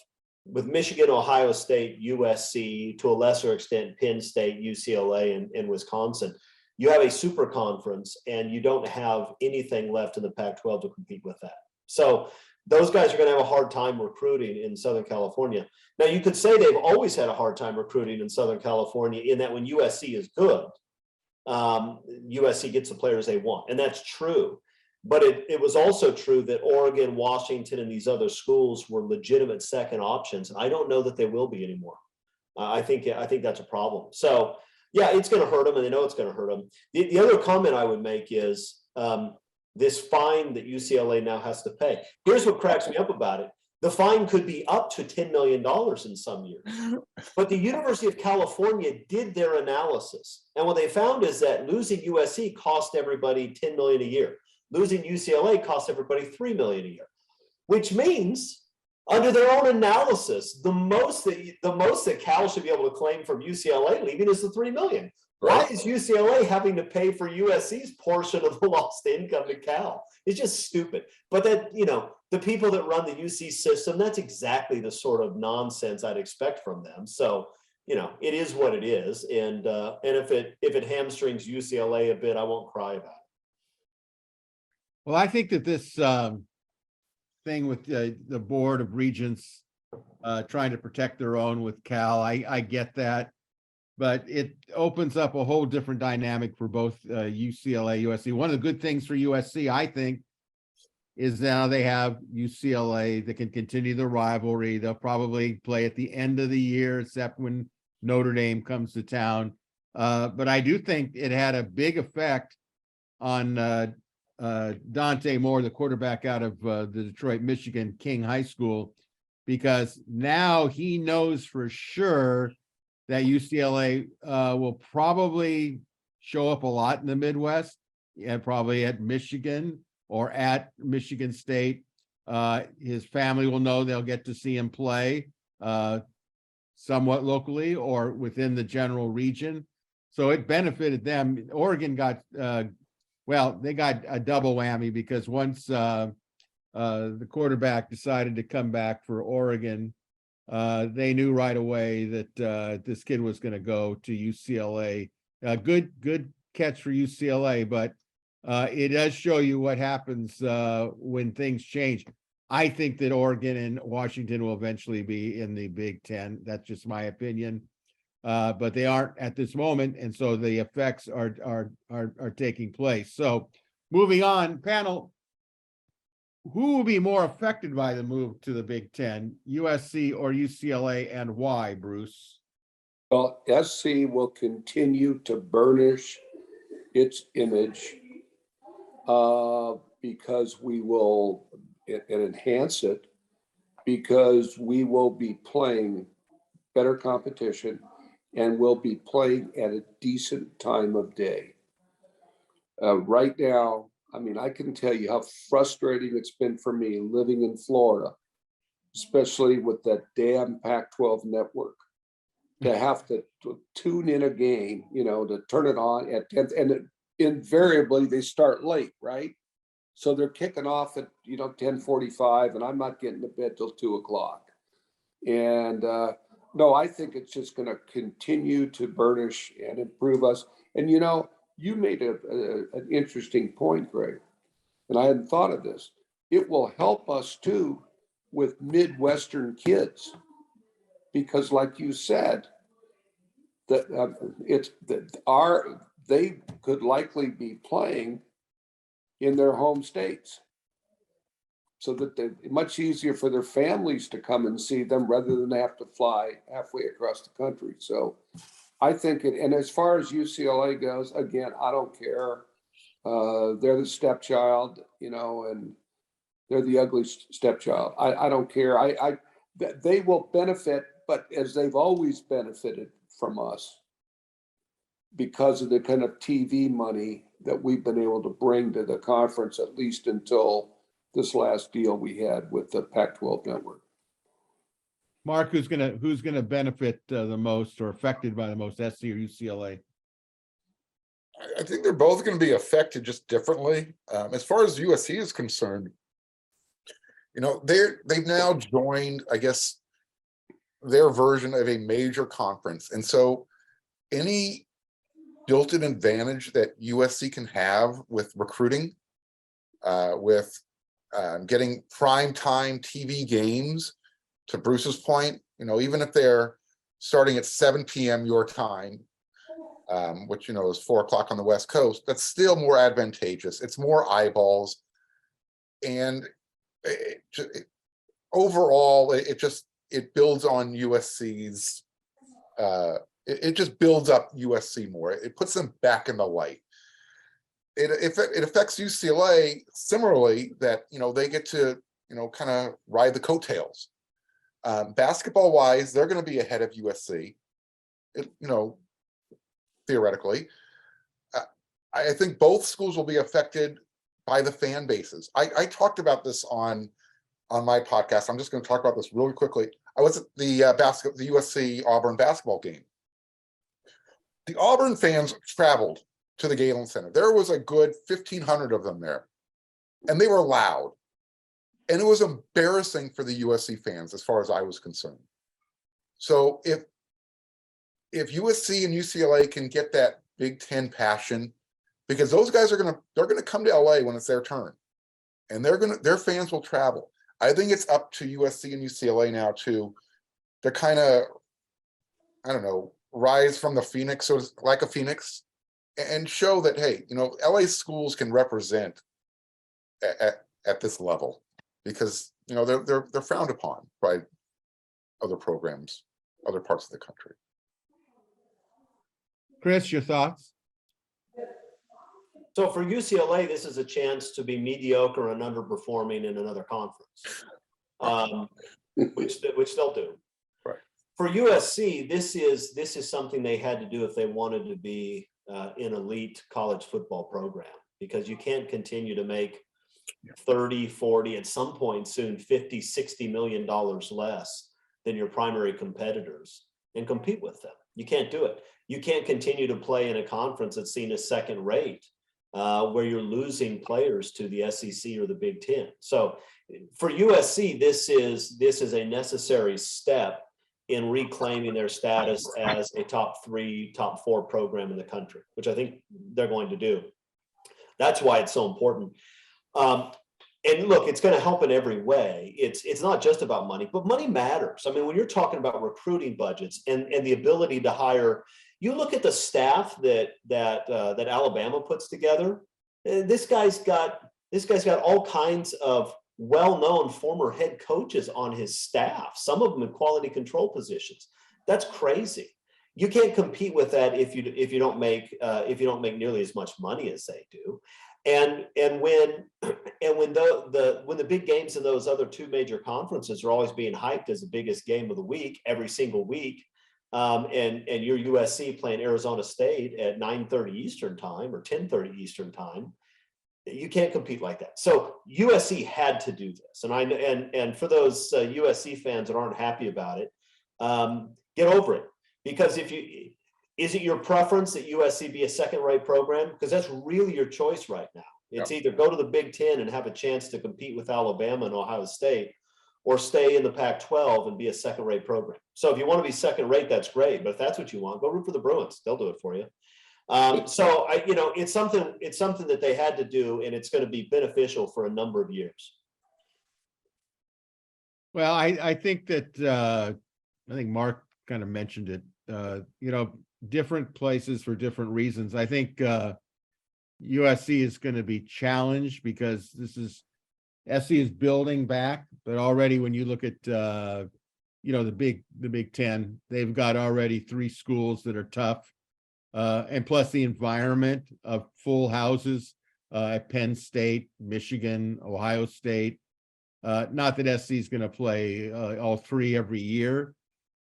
with Michigan, Ohio State, USC, to a lesser extent, Penn State, UCLA, and Wisconsin, you have a super conference and you don't have anything left in the Pac-12 to compete with that. So those guys are going to have a hard time recruiting in Southern California. Now, you could say they've always had a hard time recruiting in Southern California, in that when USC is good, USC gets the players they want. And that's true. But it was also true that Oregon, Washington, and these other schools were legitimate second options. And I don't know that they will be anymore. I think that's a problem. So, yeah, it's going to hurt them, and they know it's going to hurt them. The other comment I would make is this fine that UCLA now has to pay. Here's what cracks me up about it. The fine could be up to $10 million in some years. But the University of California did their analysis. And what they found is that losing USC cost everybody $10 million a year. Losing UCLA cost everybody $3 million a year, which means, under their own analysis, the most that Cal should be able to claim from UCLA leaving is the $3 million. Why is UCLA having to pay for USC's portion of the lost income to Cal? It's just stupid. But that, the people that run the UC system, that's exactly the sort of nonsense I'd expect from them. So, it is what it is. And if it hamstrings UCLA a bit, I won't cry about it. Well, I think that this thing with the Board of Regents trying to protect their own with Cal, I get that, but it opens up a whole different dynamic for both UCLA, USC. One of the good things for USC, I think, is now they have UCLA that can continue the rivalry. They'll probably play at the end of the year, except when Notre Dame comes to town. But I do think it had a big effect on Dante Moore, the quarterback out of the Detroit, Michigan King High School, because now he knows for sure that UCLA will probably show up a lot in the Midwest, and probably at Michigan or at Michigan State. His family will know they'll get to see him play somewhat locally or within the general region. So it benefited them. Oregon got they got a double whammy, because once the quarterback decided to come back for Oregon, they knew right away that this kid was going to go to UCLA. Good catch for UCLA, but it does show you what happens when things change. I think that Oregon and Washington will eventually be in the Big Ten. That's just my opinion. But they aren't at this moment, and so the effects are taking place. So, moving on, panel, who will be more affected by the move to the Big Ten, USC or UCLA, and why, Bruce? Well, SC will continue to burnish its image because we will enhance it, because we will be playing better competition and will be playing at a decent time of day. Right now, I mean, I can tell you how frustrating it's been for me living in Florida, especially with that damn Pac-12 network, to have to tune in a game, to turn it on at 10th, and invariably they start late, right? So they're kicking off at 10:45, and I'm not getting to bed till 2:00. And no, I think it's just going to continue to burnish and improve us. And you made an interesting point, Greg, and I hadn't thought of this. It will help us too with Midwestern kids, because, like you said, that they could likely be playing in their home states, so that it's much easier for their families to come and see them rather than have to fly halfway across the country. So I think and as far as UCLA goes, again, I don't care. They're the stepchild, and they're the ugly stepchild. I don't care. They will benefit, but as they've always benefited from us, because of the kind of TV money that we've been able to bring to the conference, at least until this last deal we had with the Pac-12 network. Mark, who's gonna benefit the most or affected by the most, SC or UCLA? I think they're both going to be affected just differently. As far as USC is concerned, they've now joined, I guess, their version of a major conference. And so any built-in advantage that USC can have with recruiting, with getting prime time TV games, to Bruce's point, even if they're starting at 7 p.m. your time, which, is 4 o'clock on the West Coast, that's still more advantageous. It's more eyeballs. And overall, it builds on USC's, it just builds up USC more. It puts them back in the light. It affects UCLA similarly, that, they get to, kind of ride the coattails. Basketball wise, they're going to be ahead of USC, theoretically. I think both schools will be affected by the fan bases. I talked about this on my podcast. I'm just going to talk about this really quickly. I was at the USC Auburn basketball game. The Auburn fans traveled to the Galen Center. There was a good 1,500 of them there, and they were loud. And it was embarrassing for the USC fans as far as I was concerned. So if USC and UCLA can get that Big Ten passion, because those guys they're gonna come to LA when it's their turn, and their fans will travel. I think it's up to USC and UCLA now to kind of, I don't know, rise from the phoenix, so like a phoenix, and show that, hey, LA schools can represent at this level, because they're frowned upon by other programs, other parts of the country. Chris, your thoughts? So for UCLA, this is a chance to be mediocre and underperforming in another conference, which they'll do. Right. For USC, this is something they had to do if they wanted to be an elite college football program, because you can't continue to make 30, 40, at some point soon, $50, $60 million less than your primary competitors and compete with them. You can't do it. You can't continue to play in a conference that's seen as second rate, where you're losing players to the SEC or the Big Ten. So for USC, this is a necessary step in reclaiming their status as a top 3, top 4 program in the country, which I think they're going to do. That's why it's so important. And look, it's going to help in every way. It's not just about money, but money matters. I mean, when you're talking about recruiting budgets and the ability to hire, you look at the staff that Alabama puts together. This guy's got all kinds of well-known former head coaches on his staff, some of them in quality control positions. That's crazy. You can't compete with that if you don't make nearly as much money as they do. And when the big games in those other 2 major conferences are always being hyped as the biggest game of the week every single week, and your USC playing Arizona State at 9:30 Eastern time or 10:30 Eastern time, you can't compete like that. So USC had to do this, and for those USC fans that aren't happy about it, get over it, because is it your preference that USC be a second-rate program? Because that's really your choice right now. It's either go to the Big Ten and have a chance to compete with Alabama and Ohio State, or stay in the Pac-12 and be a second-rate program. So if you want to be second-rate, that's great. But if that's what you want, go root for the Bruins. They'll do it for you. So it's something that they had to do, and it's going to be beneficial for a number of years. Well, I think that I think Marc kind of mentioned it. Different places for different reasons. I think USC is going to be challenged because SC is building back, but already when you look at the Big Ten, they've got already 3 schools that are tough, and plus the environment of full houses at Penn State, Michigan, Ohio State. Not that SC is going to play all 3 every year,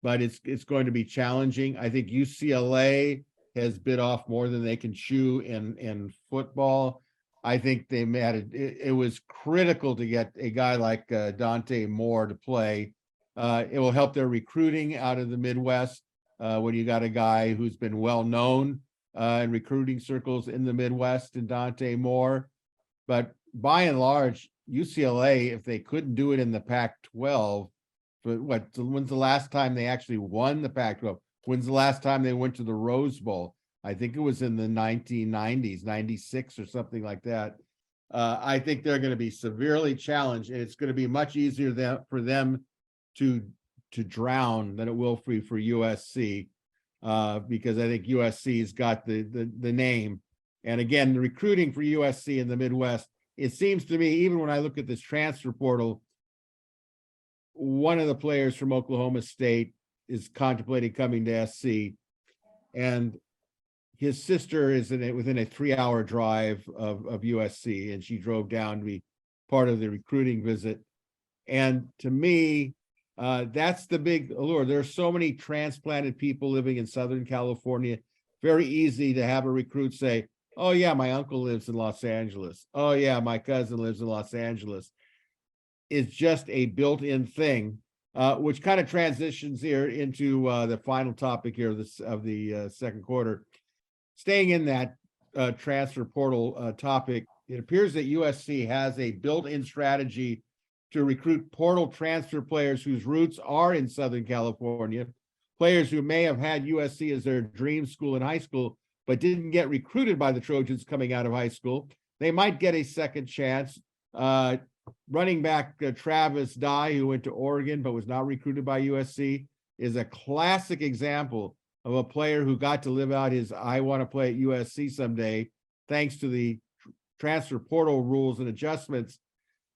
but it's going to be challenging. I think UCLA has bit off more than they can chew in football. I think it was critical to get a guy like Dante Moore to play. It will help their recruiting out of the Midwest when you got a guy who's been well known in recruiting circles in the Midwest and Dante Moore. But by and large, UCLA, if they couldn't do it in the Pac-12, but when's the last time they actually won the Pac-12? When's the last time they went to the Rose Bowl? I think it was in the 1990s, 96 or something like that. I think they're going to be severely challenged, and it's going to be much easier for them to drown than it will for USC, because I think USC's got the name. And again, the recruiting for USC in the Midwest, it seems to me, even when I look at this transfer portal, one of the players from Oklahoma State is contemplating coming to SC, and his sister is within a 3-hour drive of USC, and she drove down to be part of the recruiting visit. And to me, that's the big allure. There are so many transplanted people living in Southern California. Very easy to have a recruit say, oh yeah, my uncle lives in Los Angeles. Oh yeah, my cousin lives in Los Angeles. It's just a built-in thing, which kind of transitions here into the final topic here of the second quarter. Staying in that transfer portal topic, it appears that USC has a built-in strategy to recruit portal transfer players whose roots are in Southern California, players who may have had USC as their dream school in high school, but didn't get recruited by the Trojans coming out of high school. They might get a second chance. Running back Travis Dye, who went to Oregon but was not recruited by USC, is a classic example of a player who got to live out his I want to play at USC someday, thanks to the transfer portal rules and adjustments.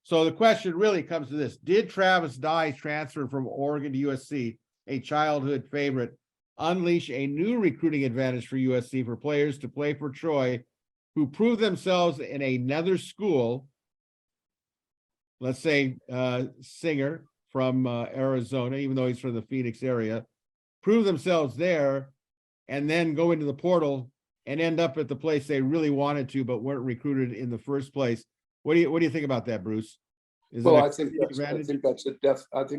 So the question really comes to this: did Travis Dye's transfer from Oregon to USC, a childhood favorite, unleash a new recruiting advantage for USC for players to play for Troy who prove themselves in another school? Let's say Singer from Arizona, even though he's from the Phoenix area, prove themselves there and then go into the portal and end up at the place they really wanted to but weren't recruited in the first place. What do you think about that, Bruce? Well, I think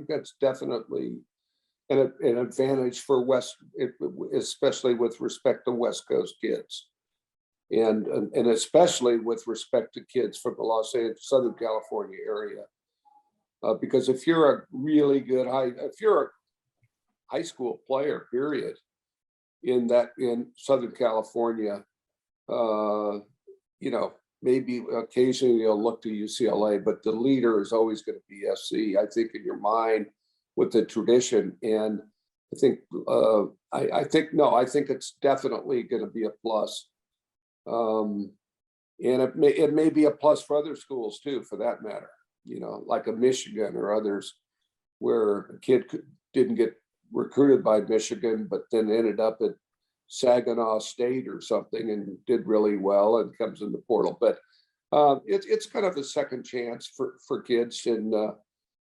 that's definitely an advantage for especially with respect to West Coast kids, and especially with respect to kids from the Los Angeles, Southern California area, because if you're a really good high school player, period, in Southern California, maybe occasionally you'll look to UCLA, but the leader is always going to be SC, I think, in your mind with the tradition. And I think it's definitely going to be a plus. And it may be a plus for other schools too, for that matter, like a Michigan or others, where a kid didn't get recruited by Michigan, but then ended up at Saginaw State or something and did really well and comes in the portal. But it's kind of a second chance for kids, but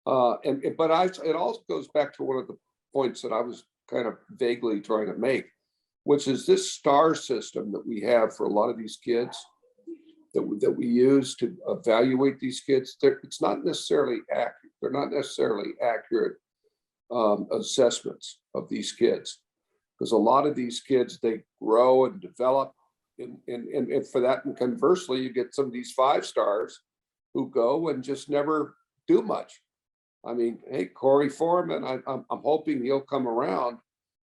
it also goes back to one of the points that I was kind of vaguely trying to make, which is this star system that we have for a lot of these kids that we use to evaluate these kids. It's not necessarily accurate. They're not necessarily accurate assessments of these kids, because a lot of these kids, they grow and develop, and for that, and conversely, you get some of these 5 stars who go and just never do much. I mean, hey, Corey Foreman, I'm hoping he'll come around,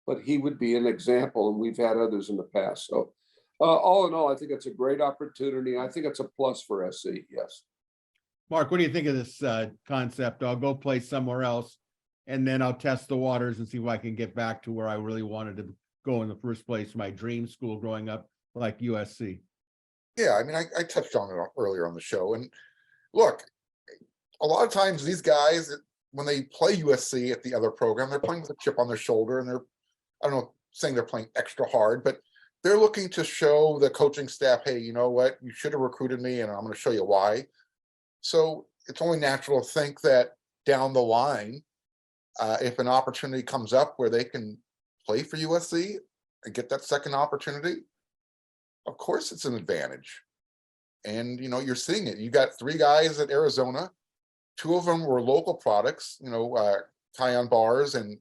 but he would be an example, and we've had others in the past. So all in all, I think it's a great opportunity. I think it's a plus for SC, yes. Mark, what do you think of this concept? I'll go play somewhere else, and then I'll test the waters and see if I can get back to where I really wanted to go in the first place, my dream school growing up, like USC. Yeah, I mean, I touched on it earlier on the show. And look, a lot of times these guys, when they play USC at the other program, they're playing with a chip on their shoulder, and I don't know, saying they're playing extra hard, but they're looking to show the coaching staff, hey, you know what, you should have recruited me, and I'm going to show you why. So it's only natural to think that down the line, if an opportunity comes up where they can play for USC and get that second opportunity, of course it's an advantage. And, you're seeing it. You got 3 guys at Arizona. 2 of them were local products, Kion Bars and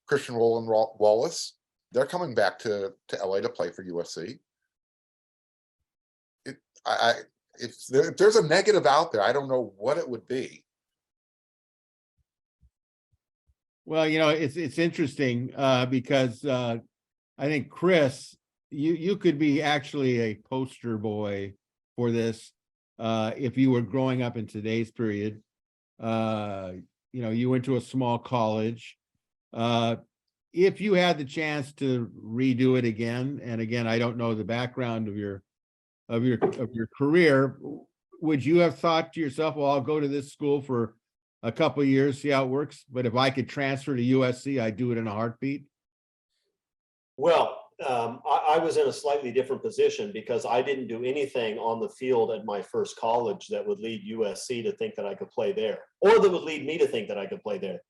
Christian Roland Wallace. They're coming back to LA to play for USC. if there's a negative out there, I don't know what it would be. Well, it's interesting because I think Chris, you could be actually a poster boy for this if you were growing up in today's period. You went to a small college. If you had the chance to redo it again, and again, I don't know the background of your career, would you have thought to yourself, well, I'll go to this school for a couple of years, see how it works, but if I could transfer to USC, I'd do it in a heartbeat? Well, I was in a slightly different position because I didn't do anything on the field at my first college that would lead USC to think that I could play there, or that would lead me to think that I could play there.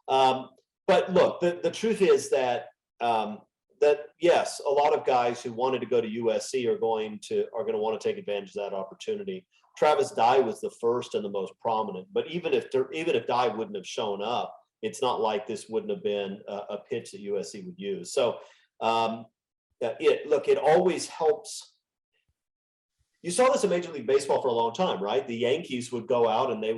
But look, the truth is that yes, a lot of guys who wanted to go to USC are going to want to take advantage of that opportunity. Travis Dye was the first and the most prominent, but even if Dye wouldn't have shown up, it's not like this wouldn't have been a pitch that USC would use. So it always helps. You saw this in Major League Baseball for a long time, right? The Yankees would go out and they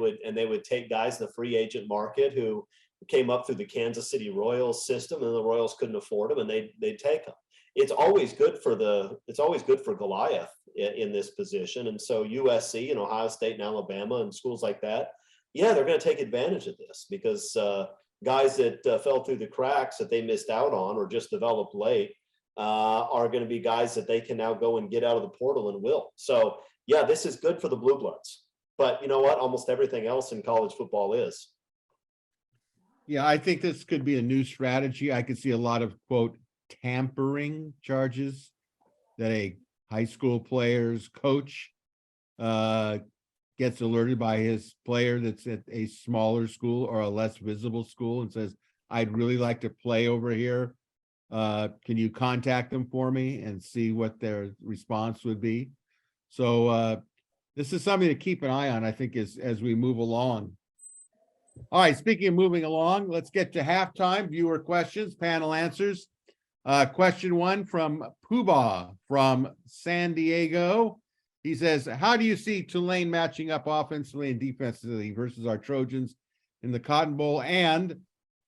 would take guys in the free agent market who came up through the Kansas City Royals system, and the Royals couldn't afford them, and they'd take them. It's always good for Goliath in this position. And so USC and Ohio State and Alabama and schools like that, yeah, they're going to take advantage of this because guys that fell through the cracks that they missed out on or just developed late are going to be guys that they can now go and get out of the portal and will. So yeah, this is good for the Blue Bloods. But you know what? Almost everything else in college football is. Yeah, I think this could be a new strategy. I could see a lot of, quote, tampering charges that a high school player's coach gets alerted by his player that's at a smaller school or a less visible school and says, I'd really like to play over here. Can you contact them for me and see what their response would be? So this is something to keep an eye on, I think, as we move along. All right, speaking of moving along, let's get to halftime. Viewer questions, panel answers. Question one from Poobah from San Diego. He says, how do you see Tulane matching up offensively and defensively versus our Trojans in the Cotton Bowl? And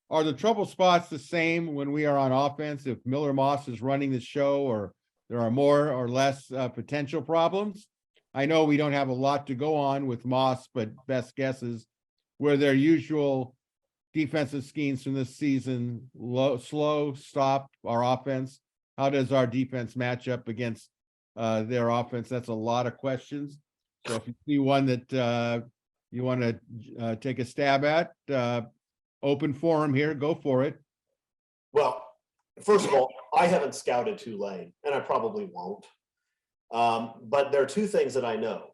are the trouble spots the same when we are on offense if Miller Moss is running the show, or there are more or less potential problems? I know we don't have a lot to go on with Moss, but best guesses where their usual defensive schemes from this season, slow, stop our offense. How does our defense match up against their offense? That's a lot of questions. So if you see one that you want to take a stab at, open forum here, go for it. Well, first of all, I haven't scouted Tulane, and I probably won't. But there are two things that I know.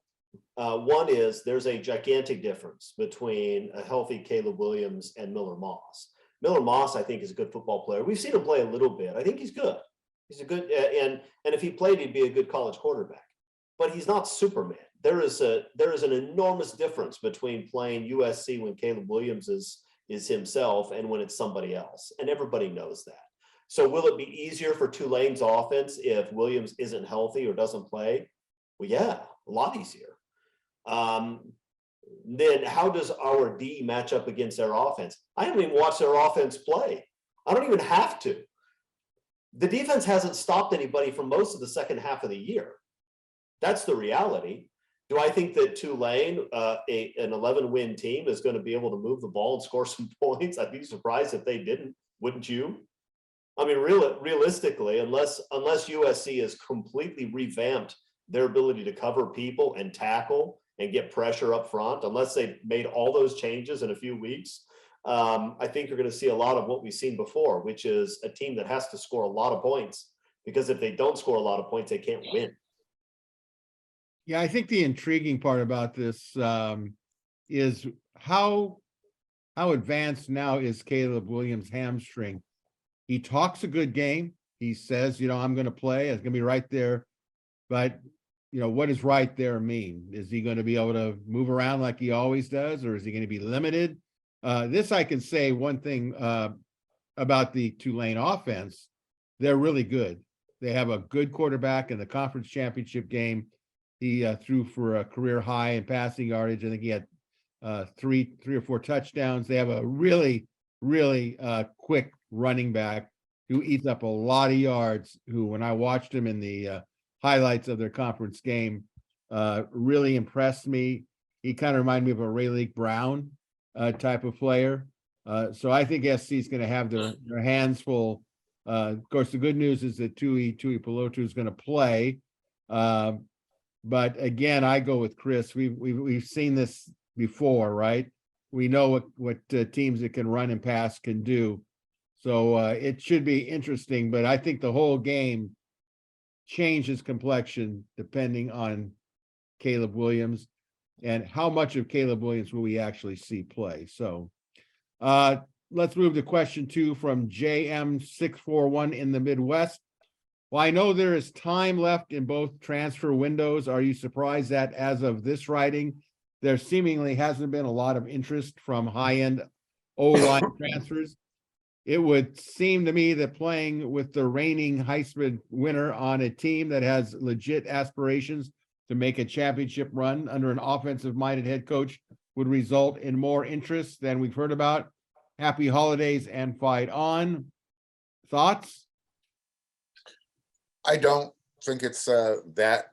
One is there's a gigantic difference between a healthy Caleb Williams and Miller Moss. Miller Moss, I think, is a good football player. We've seen him play a little bit. I think he's good. He's a good, and if he played, he'd be a good college quarterback. But he's not Superman. There is an enormous difference between playing USC when Caleb Williams is himself and when it's somebody else, and everybody knows that. So will it be easier for Tulane's offense if Williams isn't healthy or doesn't play? Well, yeah, a lot easier. Then how does our D match up against their offense? I haven't even watched their offense play. I don't even have to. The defense hasn't stopped anybody for most of the second half of the year. That's the reality. Do I think that Tulane, an 11-win team, is going to be able to move the ball and score some points? I'd be surprised if they didn't. Wouldn't you? I mean, realistically, unless USC has completely revamped their ability to cover people and tackle and get pressure up front, unless they made all those changes in a few weeks, I think you're going to see a lot of what we've seen before, which is a team that has to score a lot of points, because if they don't score a lot of points, they can't win. Yeah, I think the intriguing part about this is how advanced now is Caleb Williams' hamstring. He talks a good game. He says, I'm going to play. It's going to be right there. But what does right there mean? Is he going to be able to move around like he always does, or is he going to be limited? This I can say one thing about the Tulane offense. They're really good. They have a good quarterback in the conference championship game. He threw for a career high in passing yardage. I think he had three or four touchdowns. They have a really quick running back who eats up a lot of yards, who, when I watched him in the highlights of their conference game, really impressed me. He kind of reminded me of a Ray Leak Brown type of player. So I think SC is going to have their hands full. Of course, the good news is that Tui Pelotu is going to play. But again, I go with Chris. We've seen this before, right? We know what teams that can run and pass can do. So it should be interesting, but I think the whole game changes complexion depending on Caleb Williams and how much of Caleb Williams will we actually see play. So let's move to question 2 from JM641 in the Midwest. Well, I know there is time left in both transfer windows. Are you surprised that as of this writing, there seemingly hasn't been a lot of interest from high-end O-line transfers? It would seem to me that playing with the reigning Heisman winner on a team that has legit aspirations to make a championship run under an offensive-minded head coach would result in more interest than we've heard about. Happy holidays and fight on. Thoughts? I don't think it's that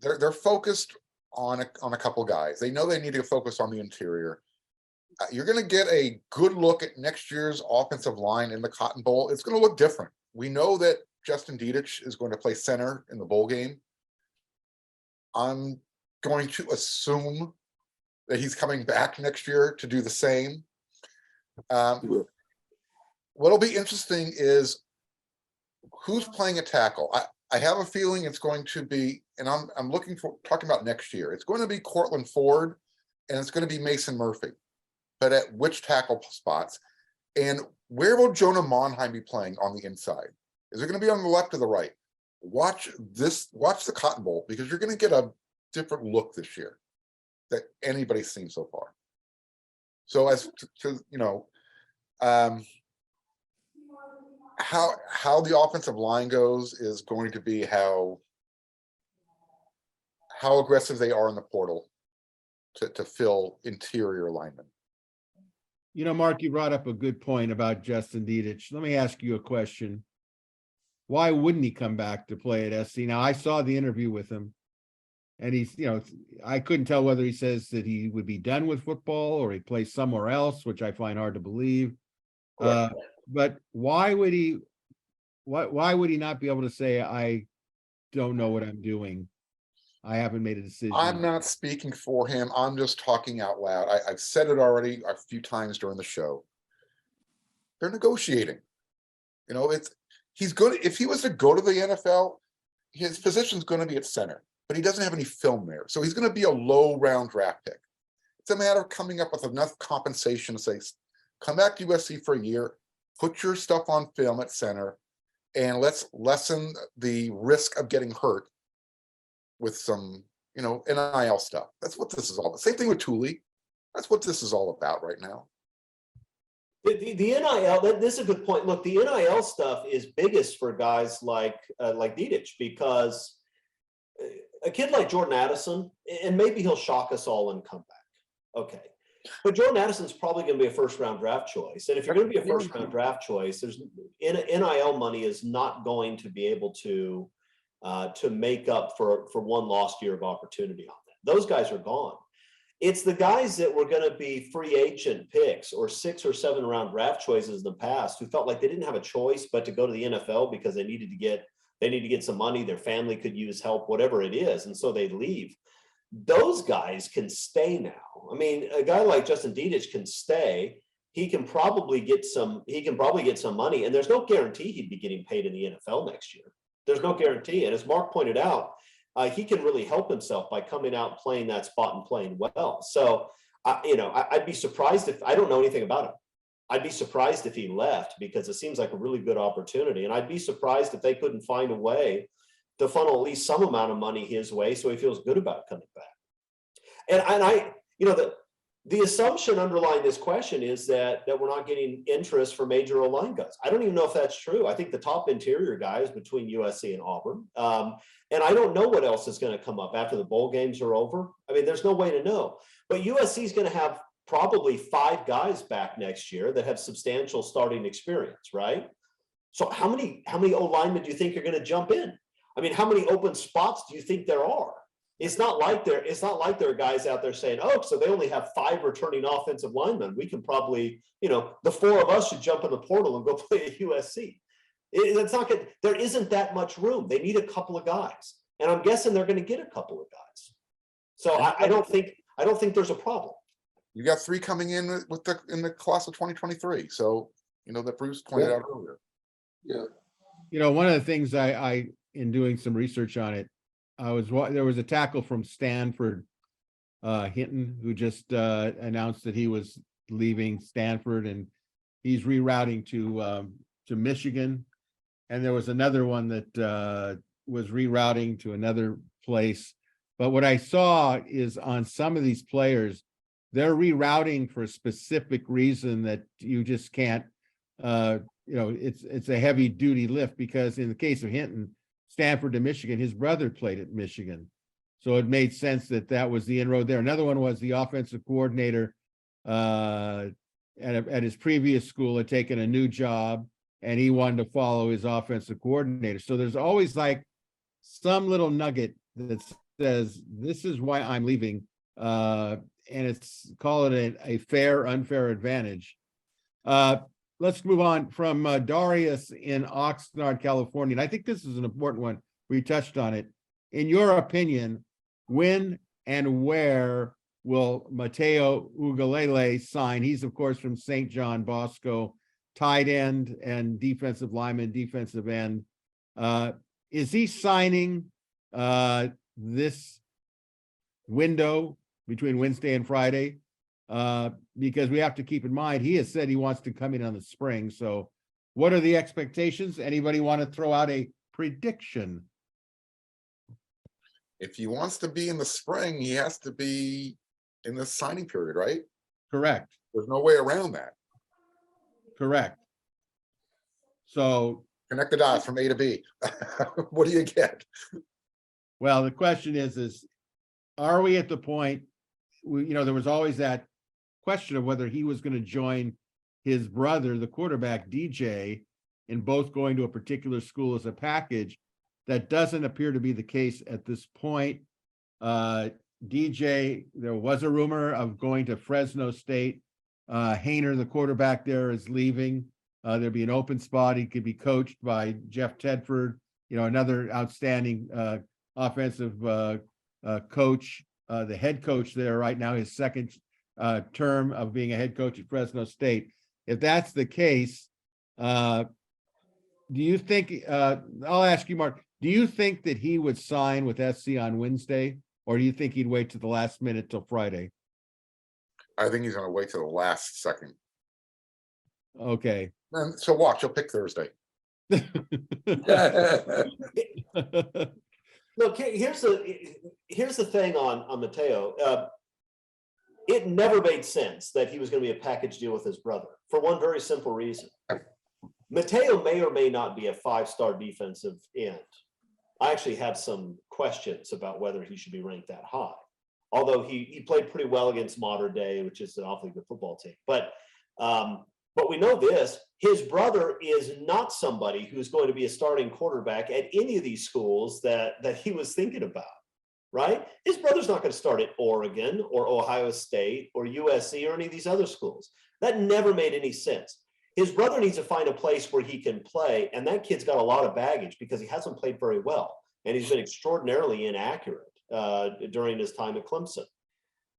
they're focused on a couple guys. They know they need to focus on the interior. You're going to get a good look at next year's offensive line in the Cotton Bowl. It's going to look different. We know that Justin Dietich is going to play center in the bowl game. I'm going to assume that he's coming back next year to do the same. What'll be interesting is who's playing a tackle. I have a feeling it's going to be, and I'm talking about next year. It's going to be Cortland Ford and it's going to be Mason Murphy. But at which tackle spots? And where will Jonah Monheim be playing on the inside? Is it going to be on the left or the right? Watch the Cotton Bowl, because you're going to get a different look this year that anybody's seen so far. So as to how the offensive line goes is going to be how aggressive they are in the portal to fill interior linemen. You know, Mark, you brought up a good point about Justin Dietich. Let me ask you a question. Why wouldn't he come back to play at SC? Now, I saw the interview with him, and he's, I couldn't tell whether he says that he would be done with football or he plays somewhere else, which I find hard to believe. But why would he not be able to say, I don't know what I'm doing? I haven't made a decision. I'm not speaking for him. I'm just talking out loud. I've said it already a few times during the show. They're negotiating. He's going to, if he was to go to the NFL, his position's going to be at center, but he doesn't have any film there. So he's going to be a low round draft pick. It's a matter of coming up with enough compensation to say, come back to USC for a year, put your stuff on film at center, and let's lessen the risk of getting hurt with some, NIL stuff. That's what this is all about. Same thing with Thule. That's what this is all about right now. The NIL, this is a good point. Look, the NIL stuff is biggest for guys like Dietich, because a kid like Jordan Addison, and maybe he'll shock us all and come back. Okay. But Jordan Addison's probably going to be a first-round draft choice. And if you're going to be a first-round draft choice, NIL money is not going to be able to make up for one lost year of opportunity on that. Those guys are gone. It's the guys that were going to be free agent picks or 6 or 7 round draft choices in the past who felt like they didn't have a choice but to go to the NFL because they need to get some money, their family could use help, whatever it is, and so they leave. Those guys can stay now. I mean, a guy like Justin Dietich can stay. He can probably get some money, and there's no guarantee he'd be getting paid in the NFL next year. There's no guarantee. And as Mark pointed out, he can really help himself by coming out and playing that spot and playing well. So, I'd be surprised if, I don't know anything about him. I'd be surprised if he left, because it seems like a really good opportunity. And I'd be surprised if they couldn't find a way to funnel at least some amount of money his way so he feels good about coming back. And The assumption underlying this question is that we're not getting interest for major O-line guys. I don't even know if that's true. I think the top interior guy is between USC and Auburn. And I don't know what else is going to come up after the bowl games are over. I mean, there's no way to know. But USC is going to have probably 5 guys back next year that have substantial starting experience, right? So how many O-linemen do you think are going to jump in? I mean, how many open spots do you think there are? It's not like there are guys out there saying, oh, so they only have 5 returning offensive linemen. We can probably, the 4 of us should jump in the portal and go play at USC. It's not good. There isn't that much room. They need a couple of guys. And I'm guessing they're going to get a couple of guys. So I don't think there's a problem. You got 3 coming in in the class of 2023. So, that Bruce pointed out earlier. Yeah. One of the things I in doing some research on it, there was a tackle from Stanford, Hinton, who just announced that he was leaving Stanford and he's rerouting to Michigan. And there was another one that was rerouting to another place. But what I saw is on some of these players, they're rerouting for a specific reason that you just can't, it's a heavy duty lift, because in the case of Hinton, Stanford to Michigan, his brother played at Michigan. So it made sense that was the inroad there. Another one was the offensive coordinator at his previous school had taken a new job and he wanted to follow his offensive coordinator. So there's always like some little nugget that says, this is why I'm leaving. And it's, call it a fair, unfair advantage. Let's move on from Darius in Oxnard, California. And I think this is an important one. We touched on it. In your opinion, when and where will Mateo Ugalele sign? He's, of course, from St. John Bosco, tight end and defensive lineman, defensive end. Is he signing this window between Wednesday and Friday? Because we have to keep in mind, he has said he wants to come in on the spring. So what are the expectations? Anybody want to throw out a prediction? If he wants to be in the spring, he has to be in the signing period, right? Correct. There's no way around that. Correct. So Connect the dots from A to B. What do you get? well, the question is are we at the point, there was always that question of whether he was going to join his brother, the quarterback DJ, in both going to a particular school as a package. That doesn't appear to be the case at this point. DJ, there was a rumor of going to Fresno State. Hainer, the quarterback there, is leaving. There'd be an open spot. He could be coached by Jeff Tedford, another outstanding offensive coach. The head coach there right now, his second term of being a head coach at Fresno State. If that's the case, do you think, I'll ask you, Mark, do you think that he would sign with SC on Wednesday, or do you think he'd wait to the last minute till Friday? I think he's going to wait till the last second. Okay. And so watch, he'll pick Thursday. Look, here's the thing on Mateo. It never made sense that he was going to be a package deal with his brother for one very simple reason. Mateo may or may not be a 5-star defensive end. I actually have some questions about whether he should be ranked that high, although he played pretty well against Modern Day, which is an awfully good football team. But we know this, his brother is not somebody who's going to be a starting quarterback at any of these schools that he was thinking about, right? His brother's not going to start at Oregon or Ohio State or USC or any of these other schools. That never made any sense. His brother needs to find a place where he can play, and that kid's got a lot of baggage because he hasn't played very well, and he's been extraordinarily inaccurate during his time at Clemson.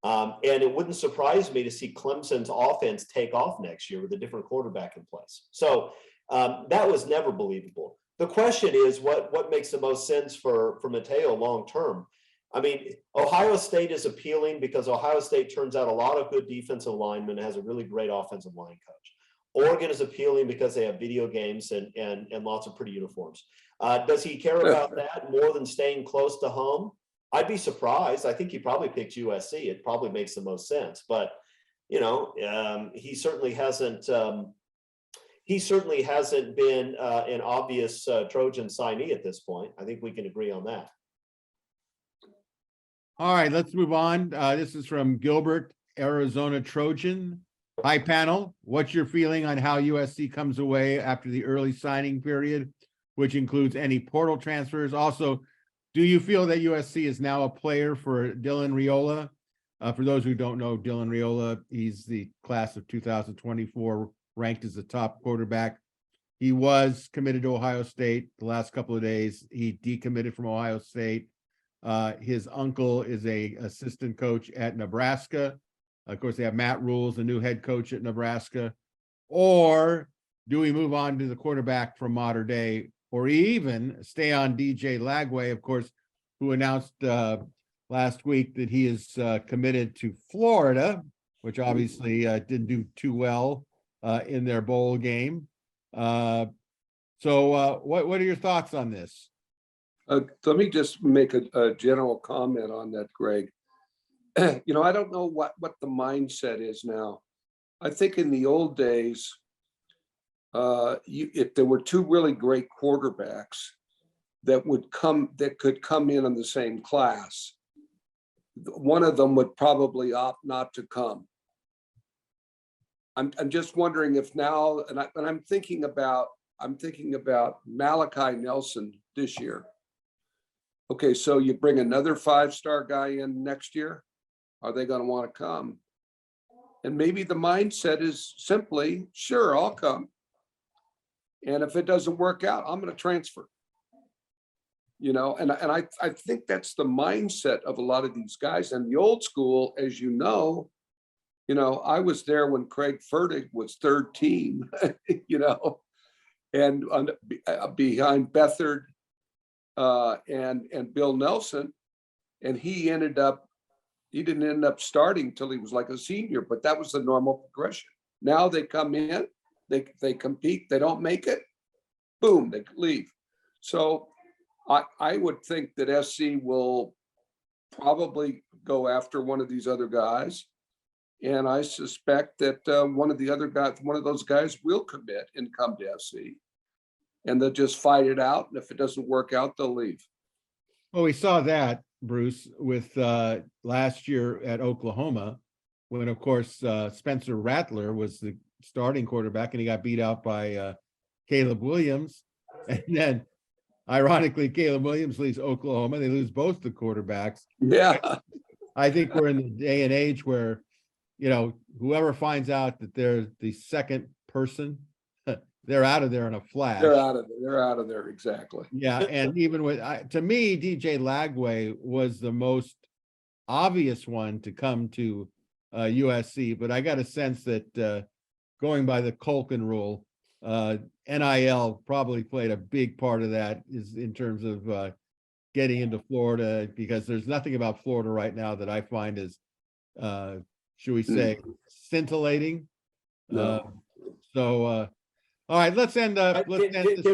And it wouldn't surprise me to see Clemson's offense take off next year with a different quarterback in place. So that was never believable. The question is what makes the most sense for Mateo long term? I mean, Ohio State is appealing because Ohio State turns out a lot of good defensive linemen and has a really great offensive line coach. Oregon is appealing because they have video games and lots of pretty uniforms. Does he care about that more than staying close to home? I'd be surprised. I think he probably picked USC. It probably makes the most sense. But he certainly hasn't. He certainly hasn't been an obvious Trojan signee at this point. I think we can agree on that. All right, let's move on. This is from Gilbert, Arizona Trojan. Hi, panel. What's your feeling on how USC comes away after the early signing period, which includes any portal transfers? Also, do you feel that USC is now a player for Dylan Raiola? For those who don't know, Dylan Raiola, he's the class of 2024, ranked as the top quarterback. He was committed to Ohio State the last couple of days. He decommitted from Ohio State. His uncle is a assistant coach at Nebraska. Of course, they have Matt Rules, the new head coach at Nebraska. Or do we move on to the quarterback from Mater Dei, or even stay on DJ Lagway, of course, who announced last week that he is committed to Florida, which obviously didn't do too well in their bowl game. So what are your thoughts on this? Let me just make a general comment on that, Greg. I don't know what the mindset is now. I think in the old days, if there were two really great quarterbacks that could come in the same class, one of them would probably opt not to come. I'm just wondering if now, and I'm thinking about Malachi Nelson this year. Okay, so you bring another 5-star guy in next year. Are they going to want to come? And maybe the mindset is simply, sure, I'll come. And if it doesn't work out, I'm going to transfer. And I think that's the mindset of a lot of these guys. And the old school, as you know, I was there when Craig Fertig was third team, and behind Beathard and Bill Nelson, and he didn't end up starting till he was like a senior, but that was the normal progression. Now they come in, they compete, they don't make it, boom, they leave. So I would think that SC will probably go after one of these other guys. And I suspect that one of those guys will commit and come to SC. And they'll just fight it out. And if it doesn't work out, they'll leave. Well, we saw that, Bruce, with last year at Oklahoma, when, of course, Spencer Rattler was the starting quarterback and he got beat out by Caleb Williams. And then, ironically, Caleb Williams leaves Oklahoma. They lose both the quarterbacks. Yeah. I think we're in the day and age where, whoever finds out that they're the second person, they're out of there in a flash. They're out of there. Exactly. Yeah. And even to me, DJ Lagway was the most obvious one to come to USC, but I got a sense that going by the Kulkin rule, NIL probably played a big part of that, is in terms of getting into Florida, because there's nothing about Florida right now that I find is, should we say, scintillating. No. All right, let's end up.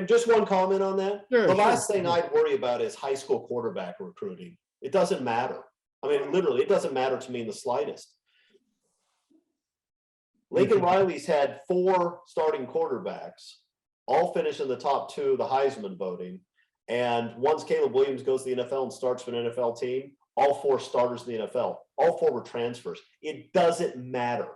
Just one comment on that. Sure, the last thing I'd worry about is high school quarterback recruiting. It doesn't matter. I mean, literally, it doesn't matter to me in the slightest. Lincoln Riley's had 4 starting quarterbacks, all finished in the top 2 of the Heisman voting. And once Caleb Williams goes to the NFL and starts for an NFL team, all 4 starters in the NFL, all 4 were transfers. It doesn't matter.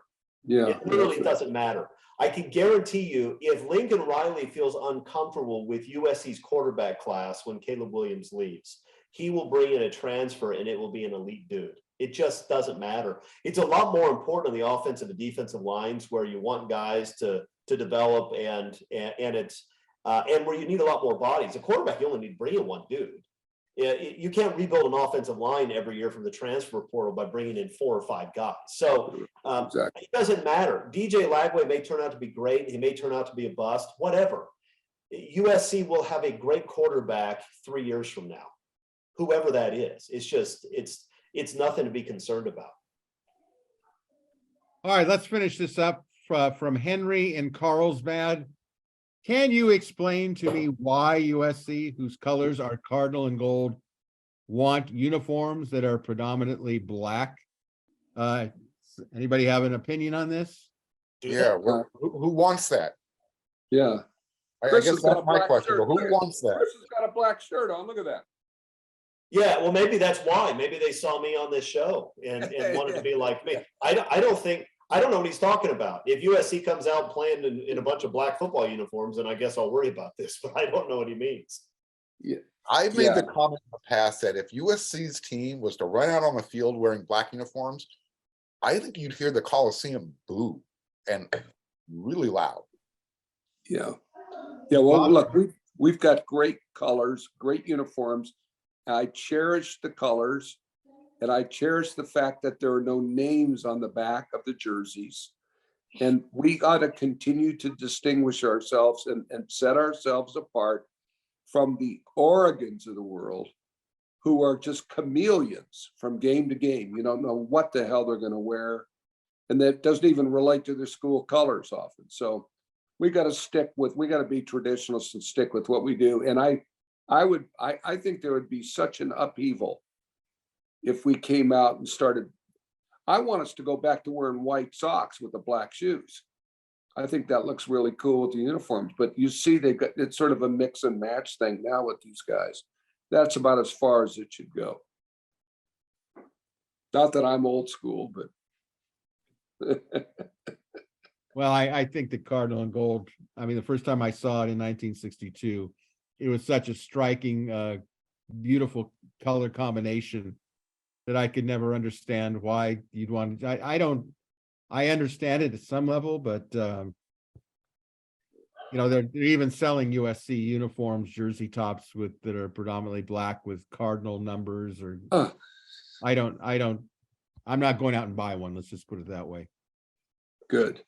Yeah. It literally doesn't matter. I can guarantee you, if Lincoln Riley feels uncomfortable with USC's quarterback class when Caleb Williams leaves, he will bring in a transfer and it will be an elite dude. It just doesn't matter. It's a lot more important on the offensive and defensive lines, where you want guys to develop and where you need a lot more bodies. A quarterback, you only need to bring in one dude. You can't rebuild an offensive line every year from the transfer portal by bringing in 4 or 5 guys. So Exactly. It doesn't matter. DJ Lagway may turn out to be great. He may turn out to be a bust, whatever. USC will have a great quarterback 3 years from now, whoever that is. It's nothing to be concerned about. All right, let's finish this up from Henry in Carlsbad. Can you explain to me why USC, whose colors are cardinal and gold, want uniforms that are predominantly black? Anybody have an opinion on this? Do Yeah, that. who wants that? Yeah. I Chris guess has got that's a my black question, shirt but who there. wants that? Chris has got a black shirt on. Look at that. Yeah, well, maybe that's why. Maybe they saw me on this show and wanted to be like me. I don't know what he's talking about. If USC comes out playing in a bunch of black football uniforms, then I guess I'll worry about this, but I don't know what he means. I've made the Yeah. comment in the past that if USC's team was to run out on the field wearing black uniforms, I think you'd hear the Coliseum boo and really loud. Yeah. Yeah. Well, look, we've got great colors, great uniforms. I cherish the colors, and I cherish the fact that there are no names on the back of the jerseys. And we got to continue to distinguish ourselves and set ourselves apart from the Oregons of the world, who are just chameleons from game to game. You don't know what the hell they're going to wear. And that doesn't even relate to their school colors often. So we got to be traditionalists and stick with what we do. And I think there would be such an upheaval if we came out and started. I want us to go back to wearing white socks with the black shoes. I think that looks really cool with the uniforms, but you see it's sort of a mix and match thing now with these guys. That's about as far as it should go. Not that I'm old school, but Well, I think the Cardinal and gold, I mean, the first time I saw it in 1962, it was such a striking, beautiful color combination that I could never understand why you'd want. I understand it at some level, but they're even selling USC uniforms, jersey tops that are predominantly black with Cardinal numbers. Or I'm not going out and buy one. Let's just put it that way. good.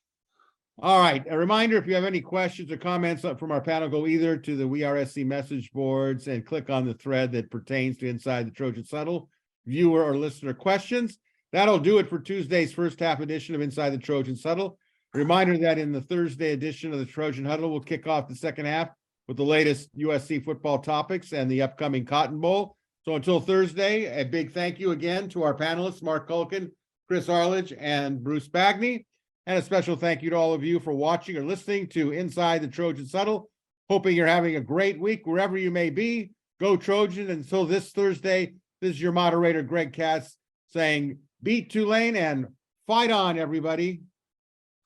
All right. A reminder, if you have any questions or comments from our panel, go either to the WeAreSC message boards and click on the thread that pertains to Inside the Trojans Huddle, viewer or listener questions. That'll do it for Tuesday's first half edition of Inside the Trojans Huddle. Reminder that in the Thursday edition of the Trojan Huddle, we'll kick off the second half with the latest USC football topics and the upcoming Cotton Bowl. So until Thursday, a big thank you again to our panelists, Marc Kulkin, Chris Arledge, and Bruce Bagni. And a special thank you to all of you for watching or listening to Inside the Trojans Huddle. Hoping you're having a great week wherever you may be. Go Trojan. Until this Thursday, this is your moderator, Greg Katz, saying beat Tulane and fight on, everybody.